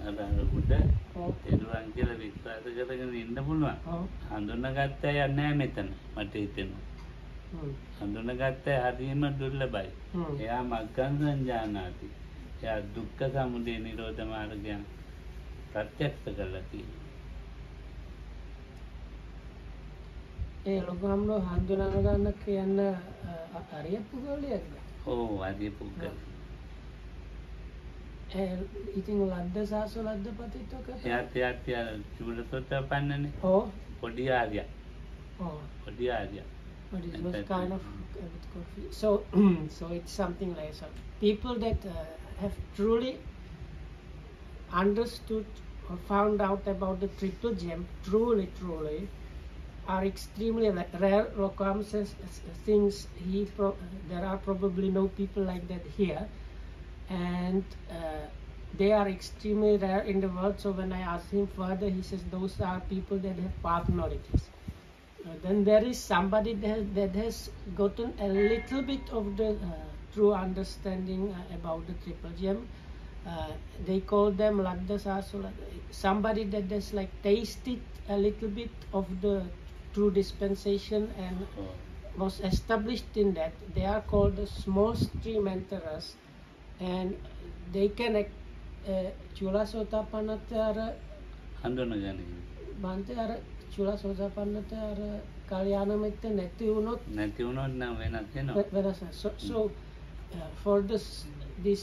Speaker 1: අර උඩ තෙරුවන් කියලා විශ්වාස කරගෙන ඉන්න පුළුවන්. හඳුනාගත්ත අය නැහැ මෙතන මට හිතෙනවා. හඳුනාගත්ත අය හරියම දුර්ලභයි. එයා මග්ගං සංජානාති. එයා දුක්ඛ සමුදය නිරෝධ මාර්ගය ප්‍රත්‍යක්ෂ කරලා තියෙනවා.
Speaker 2: ඒ ලොකම්ලෝ හඳුනා ගන්න කියන්න අරිය පුද්ගලයෙක්ද?
Speaker 1: ඔව් අරිය පුද්ගලයෙක්.
Speaker 2: ඉතින් ලද්දසාසෝ ලද්දපතිත්තෝ කතා.
Speaker 1: එයා චූලසෝතාපන්නනේ.
Speaker 2: ඔව්.
Speaker 1: පොඩි ආර්ය.
Speaker 2: ඔව්.
Speaker 1: පොඩි ආර්ය.
Speaker 2: But it was kind of a bit confused. So it's something like so. People that have truly understood or found out about the triple gem, truly, are extremely rare. Lokam says things. There are probably no people like that here, and they are extremely rare in the world. So when I asked him further, he says those are people that have path knowledges. Then there is somebody that has gotten a little bit of the true understanding about the triple gem. They call them Laddasasula. Somebody that has like tasted a little bit of the true dispensation and was established in that. They are called the small stream enterers, and they can Chulasotapanatara Bantara Chulasotapanatara Kalyanamitta Netiunot
Speaker 1: now
Speaker 2: So for this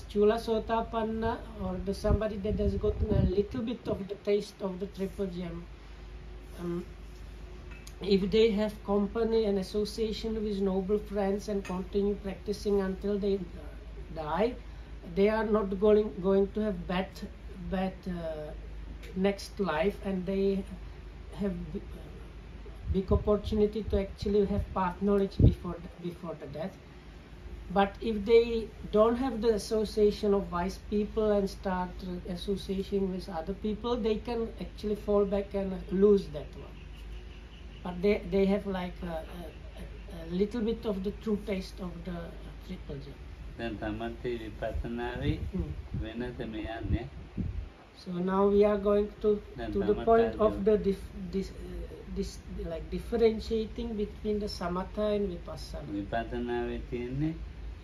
Speaker 2: Chulasotapanna or the somebody that has gotten a little bit of the taste of the triple gem, if they have company and association with noble friends and continue practicing until they die, they are not going to have bad next life, and they have big opportunity to actually have path knowledge before the death. But if they don't have the association of wise people and start associating with other people, they can actually fall back and lose that one. But they have like a little bit of the true taste of the triple gem.
Speaker 1: Then Samatha vipassana වෙනස මෙයන්නේ.
Speaker 2: So now we are going to the point of the like differentiating between the samatha and vipassana.
Speaker 1: විපස්සනාවේ තියෙන්නේ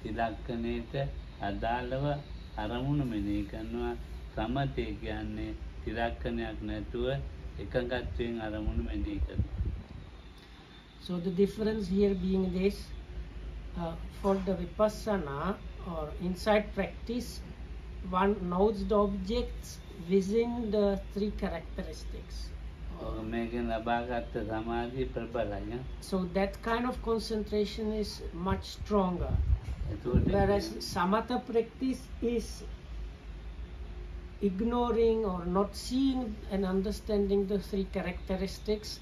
Speaker 1: තිලක්කණයට අදාළව අරමුණු මෙනෙහි කරනවා. සමතේ කියන්නේ තිලක්කණයක් නැතුව එකඟත්වයෙන් අරමුණු මෙනෙහි කරනවා.
Speaker 2: So the difference here being this, for the vipassana or insight practice, one knows the objects within the three characteristics. So that kind of concentration is much stronger. Whereas samatha practice is ignoring or not seeing and understanding the three characteristics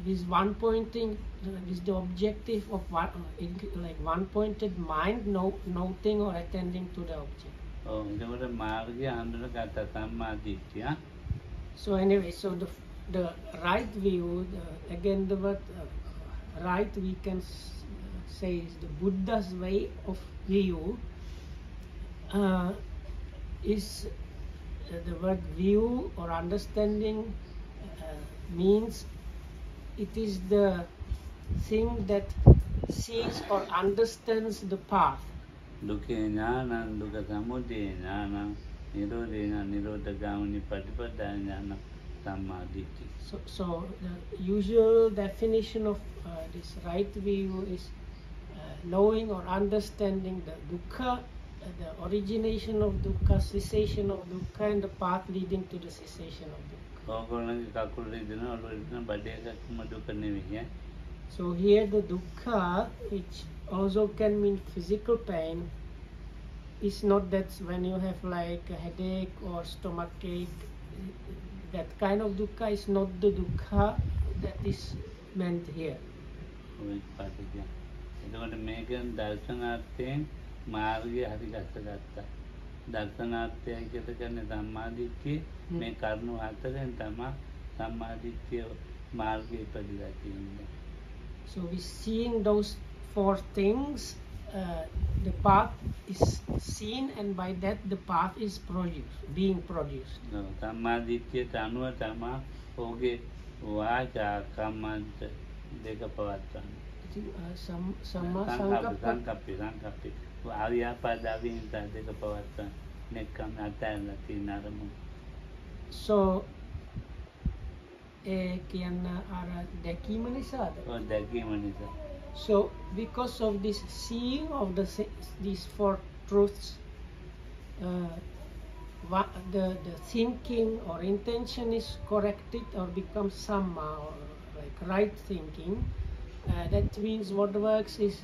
Speaker 2: with one pointing, with the objective of one, like one pointed mind, noting or attending to the object. So anyway, so the right view, again the word right we can say is the Buddha's way of view. Is the word view or understanding means it is the thing that sees or understands the path. So the usual definition of this right view is knowing or understanding the dukkha, the origination of dukkha, cessation of dukkha, and the path leading to the cessation of dukkha. So here the dukkha, which also can mean physical pain, is not that when you have like a headache or stomach ache, that kind of dukkha is not the dukkha that is meant here. So we seeing those four things, the path is seen, and by that the path is being produced. So so because of this seeing of these four truths, the thinking or intention is corrected or becomes samma, or like right thinking. That means what works is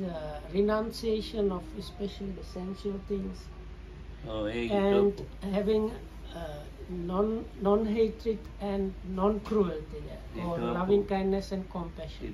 Speaker 2: renunciation of especially the sensual things, and having non-hatred and non-cruelty, or loving kindness and compassion.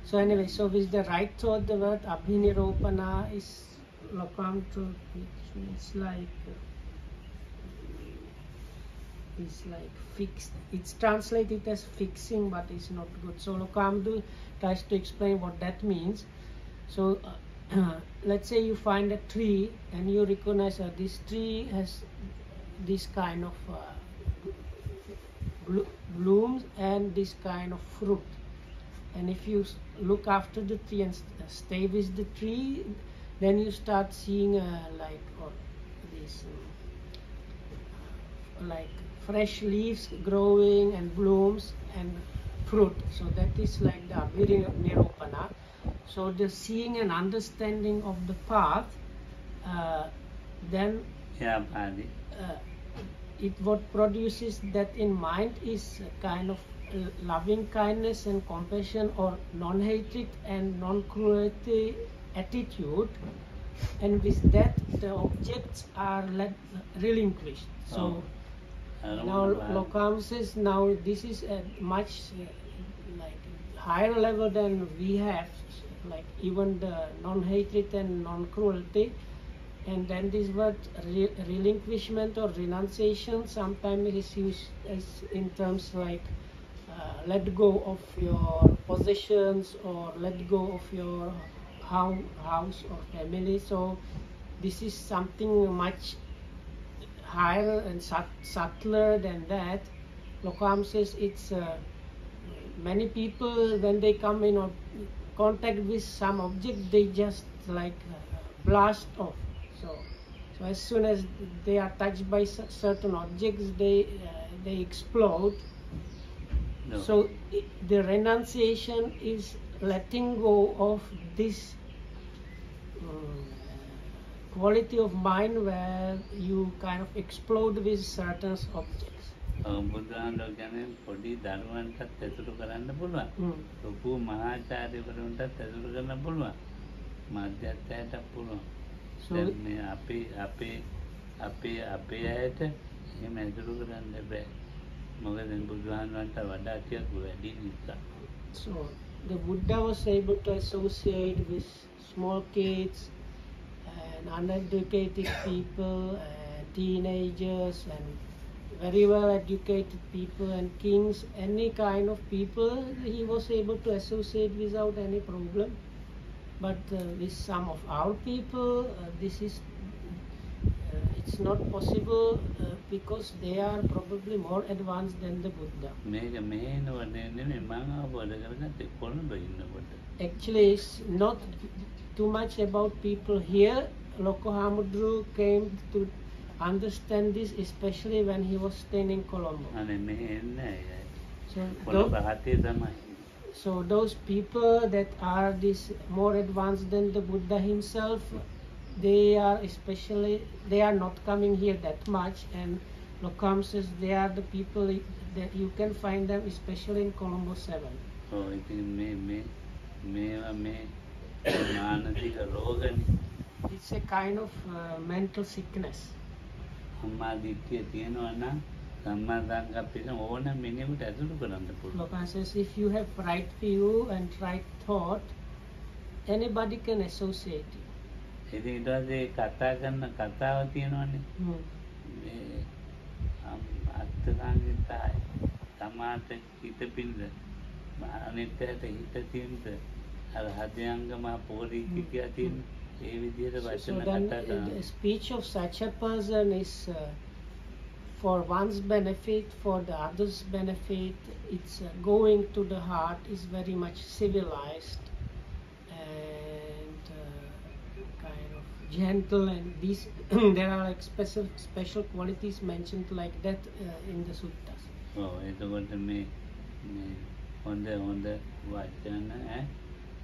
Speaker 2: So anyway, so with the right thought, the word abhiniropana is lokamtu, which means like fixed. It's translated as fixing, but it's not good. So Lokamdu tries to explain what that means. So let's say you find a tree and you recognize that this tree has this kind of blooms and this kind of fruit. And if you look after the tree and stay with the tree, then you start seeing like fresh leaves growing and blooms and fruit. So that is like the abhiniropana. So the seeing and understanding of the path, then what produces that in mind is a kind of loving kindness and compassion, or non-hatred and non-cruelty attitude, and with that the objects are relinquished. So now Lokam says, now this is a much higher level than we have, like even the non-hatred and non-cruelty. And then this word relinquishment or renunciation sometimes is used as in terms like let go of your possessions or let go of your house or family. So this is something much higher and subtler than that. Lokam says it's many people, when they come in contact with some object, they just like blast off. So as soon as they are touched by certain objects, they explode. No. So the renunciation is letting go of this quality of mind where you kind of explode with certain objects.
Speaker 1: බුදුහාමුදුරුවෝ කියන්නේ පොඩි දරුවන්ටත් ඇසුරු කරන්න පුළුවන්. ලොකු මහාචාර්යවරුන්ටත් ඇසුරු කරන්න පුළුවන්. මධ්‍යස්ථයටත් පුළුවන්. දැන් මේ අපේ අයට එහෙම ඇසුරු කරන්න බෑ. මොකද බුදුහාමුදුරුවන්ට වඩා ටිකක් වැඩි නිසා.
Speaker 2: So the Buddha was able to associate with small kids and uneducated people and teenagers and very well educated people and kings, any kind of people he was able to associate without any problem. But with some of our people, this is it's not possible because they are probably more advanced than the Buddha. Actually, it's not too much about people here. Lokohamudru came to understand this, especially when he was staying in Colombo. So those people that are more advanced than the Buddha himself, they are not coming here that much, and Lokam says they are the people that you can find them especially in Colombo 7.
Speaker 1: Oh, I think
Speaker 2: it's a kind of mental sickness. Lokam says if you have right view and right thought, anybody can associate you.
Speaker 1: ඉතින් ඊට පස්සේ කතා කරන කතාව තියෙනවනේ අත්ථකාංගිතයි තමාට හිත පින්ද අනිත්‍යයට හිත තියෙනද අර හදයන්ගම පොරි කියා තියෙන ඒ විදිහට වචන කතා කරනවා.
Speaker 2: The speech of such a person is for one's benefit, for the others' benefit. It's going to the heart, is very much civilized and kind of gentle, and these there are like special qualities mentioned like that in the suttas.
Speaker 1: Oh, එතකොට මේ හොඳ වචන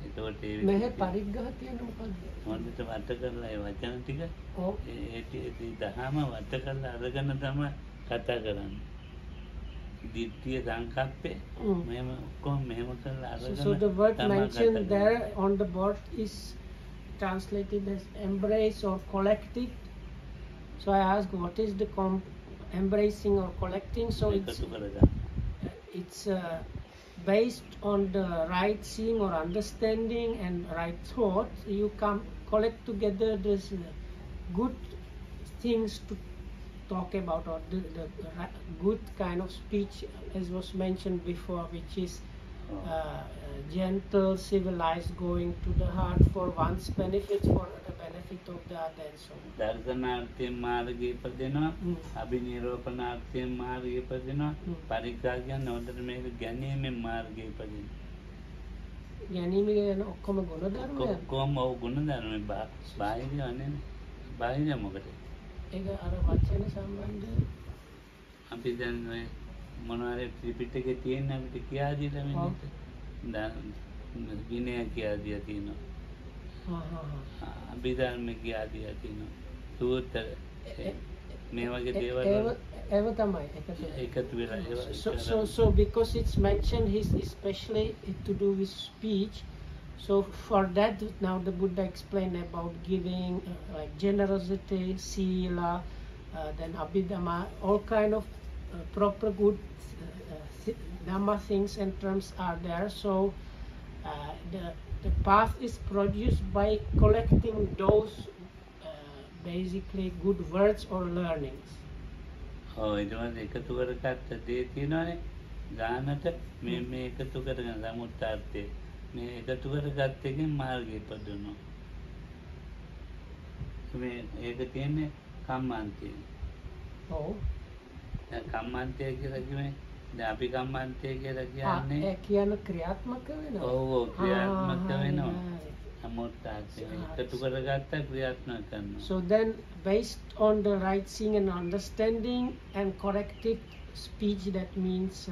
Speaker 1: එතකොට
Speaker 2: මේ පරිග්‍රහ තියෙන මොකද්ද?
Speaker 1: හොඳට වට කරලා ඒ වචන ටික ඒ දහම වට කරලා අරගෙන තමයි කතා කරන්නේ. දිට්ඨිය සංකප්පේ මෙහෙම කොහොම මෙහෙම කරලා අරගෙන.
Speaker 2: So the word mentioned there on the board is translated as embrace or collective. So I asked, what is the embracing or collecting? So it's based on the right seeing or understanding and right thought. You collect together this good things to talk about, or the good kind of speech, as was mentioned before, which is gentle, civilized, going to the heart for one's benefit, for the benefit of the other, and so on.
Speaker 1: දර්ශනාර්ථයෙන් මාර්ගය ඉපදෙනවා, අභිනිරෝපණාර්ථයෙන් මාර්ගය ඉපදෙනවා, පරිග්‍රහ කියන්නේ හොඳට මේක ගැනීමෙන් මාර්ගය ඉපදෙනවා.
Speaker 2: ගැනීම කියන ඔක්කොම ගුණධර්ම.
Speaker 1: ඔක්කොම ගුණධර්ම බාහිරවනේ. බාහිර මොකද?
Speaker 2: ඒක අර වචන සම්බන්ධ
Speaker 1: අපි දැන් ඔය මොනවාරි ත්‍රිපිටකේ තියෙන අපිට කියා දීලා මෙන්නට විනය කියා දීලා තියෙනවා. අභිධර්ම කියා දීලා තියෙනවා. සූත්‍ර මේ වගේ දේවල්
Speaker 2: ඒව තමයි
Speaker 1: එකතු වෙලා
Speaker 2: so because it's mentioned especially to do with speech. So for that, now the Buddha explained about giving, like generosity, sila, then abhidhamma, all kind of proper good dhamma things and terms are there. So the path is produced by collecting those basically good words or learnings.
Speaker 1: ඊට පස්සේ එකතු කරගත්ත දේ තියෙනවානේ ගානට මේ එකතු කරගෙන සමුත්තාර්ථය මේ එකතු කරගත්ත එකෙන් මාර්ගය ඉපදුණා. මේ ඒක තියෙන්නේ කම්මාන්තය.
Speaker 2: ඔව්.
Speaker 1: දැන් කම්මාන්තය කියලා කිව්වේ දැන් අපි කම්මාන්තය කියලා කියන්නේ
Speaker 2: ඒ කියන ක්‍රියාත්මක වෙනවා.
Speaker 1: ඔව් ක්‍රියාත්මක වෙනවා. සමුත්තාර්ථය එකතු කරගත්ත ක්‍රියාත්මක කරනවා.
Speaker 2: So then based on the right seeing and understanding and corrected speech, that means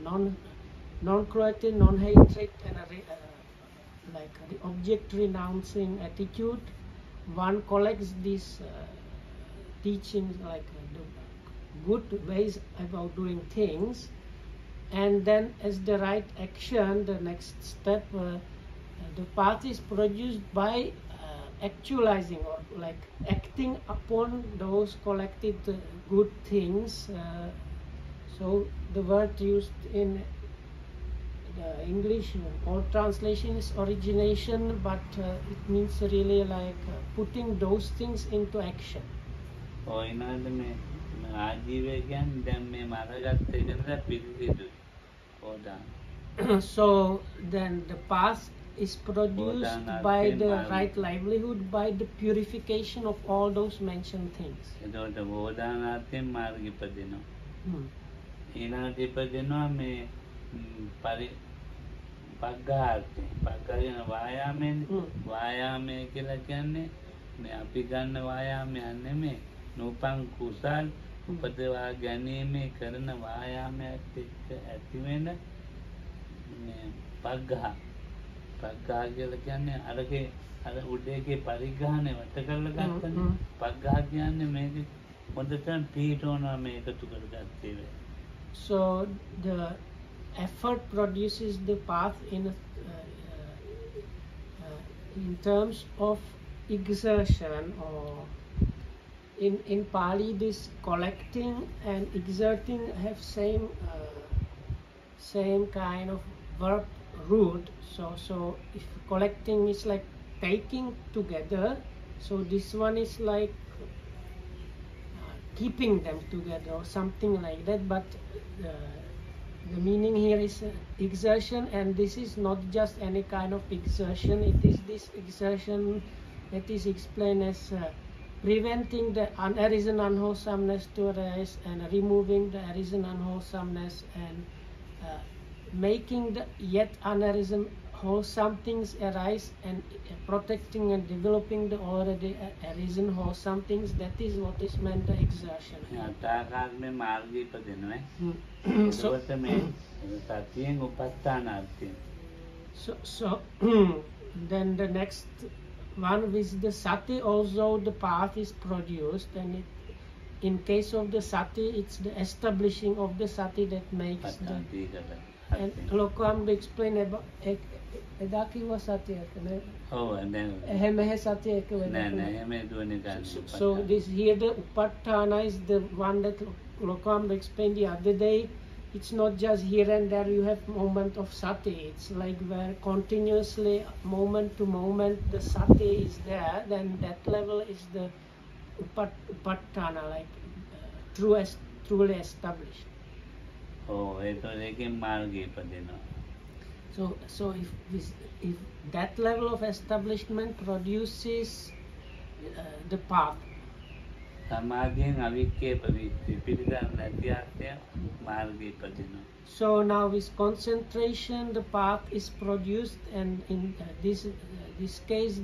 Speaker 2: non-cruelty, non-hatred, and like the object renouncing attitude, one collects these teachings like the good ways about doing things, and then as the right action, the next step, the path is produced by actualizing or like acting upon those collected good things. So the word used in the English or translation is origination, but it means really like putting those things into action.
Speaker 1: ඊනොත් මේ ආජීවය කියන්නේ දැන් මේ මරගත්ත එකද පිළිසිදුයි. ඕදාන.
Speaker 2: So then the path is produced by the right livelihood, by the purification of all those mentioned things.
Speaker 1: එතකොට ඕදානාර්ථයෙන් මාර්ගය ඉපදිනවා. ඊළඟට ඉපදිනවා මේ පග්ගාර්ථය. පග්ගාගෙන වායාමයෙන් වායාමය කියලා කියන්නේ මේ අපි ගන්න වායාමයක් නෙමෙයි. නූපන් කුසල් උපදවා ගැනීමේ කරන වායාමයක් එක්ක ඇති වෙන මේ පග්ගහ. පග්ගහ කියලා කියන්නේ අරගේ අර උඩේකේ පරිග්‍රහණය වට කරලා ගන්නනේ. පග්ගහ කියන්නේ මේක හොඳට පීඨවනවා මේ එකතු කරගත්තේ.
Speaker 2: So the effort produces the path in terms of exertion, or in Pali this collecting and exerting have same kind of verb root. So if collecting is like taking together, so this one is like keeping them together or something like that, but the meaning here is exertion, and this is not just any kind of exertion. It is this exertion that is explained as preventing the unarisen unwholesomeness to arise, and removing the arisen unwholesomeness, and making the yet unarisen wholesome things arise, and protecting and developing the already arisen wholesome things. That is what is meant the exertion. So then the next one with the sati also the path is produced, and in case of the sati it's the establishing of the sati that makes the, and Lokam explain about edaki was sati so this here the upattana is the one that Lokam explained the other day. It's not just here and there you have moment of sati. It's like where continuously moment to moment the sati is there, then that level is the upattana, like truly established. So if that level of establishment produces the path, so now with concentration the path is produced, and in this case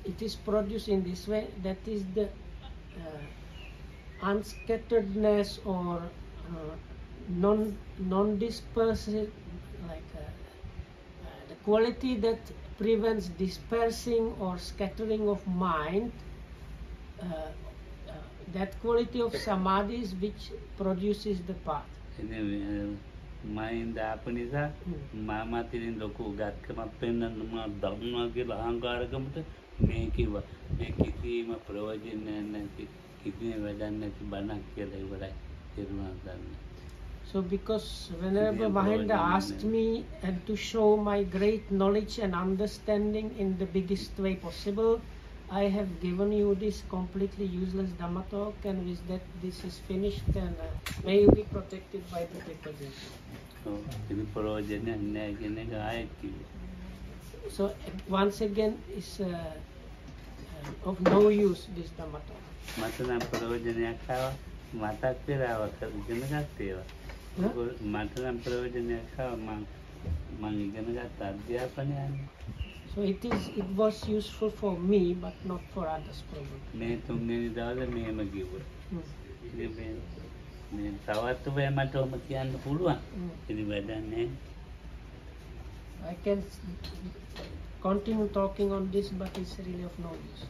Speaker 2: it is produced in this way, that is the unscatteredness or non-dispersive, like the quality that prevents dispersing or scattering of mind, that quality of samadhi is which produces the path.
Speaker 1: mind අපනිසා මාමතිරින් ලොකු ගත්කමක් පෙන්වන්න මම දන්නවා කියලා අහංකාරකමට මේ කිව්වා. මේ කිසිම ප්‍රයෝජනයක් නැති කිසිම වැඩක් නැති බණක් කියලා ඉවරයි.
Speaker 2: So because Venerable Mahinda asked me and to show my great knowledge and understanding in the biggest way possible, I have given you this completely useless Dhamma talk, and with that this is finished, and may you be protected by the vipassana. So once again, it's of no use, this Dhamma talk. So it was useful for me, but not for others probably. I can continue talking on this, but it's really of no use.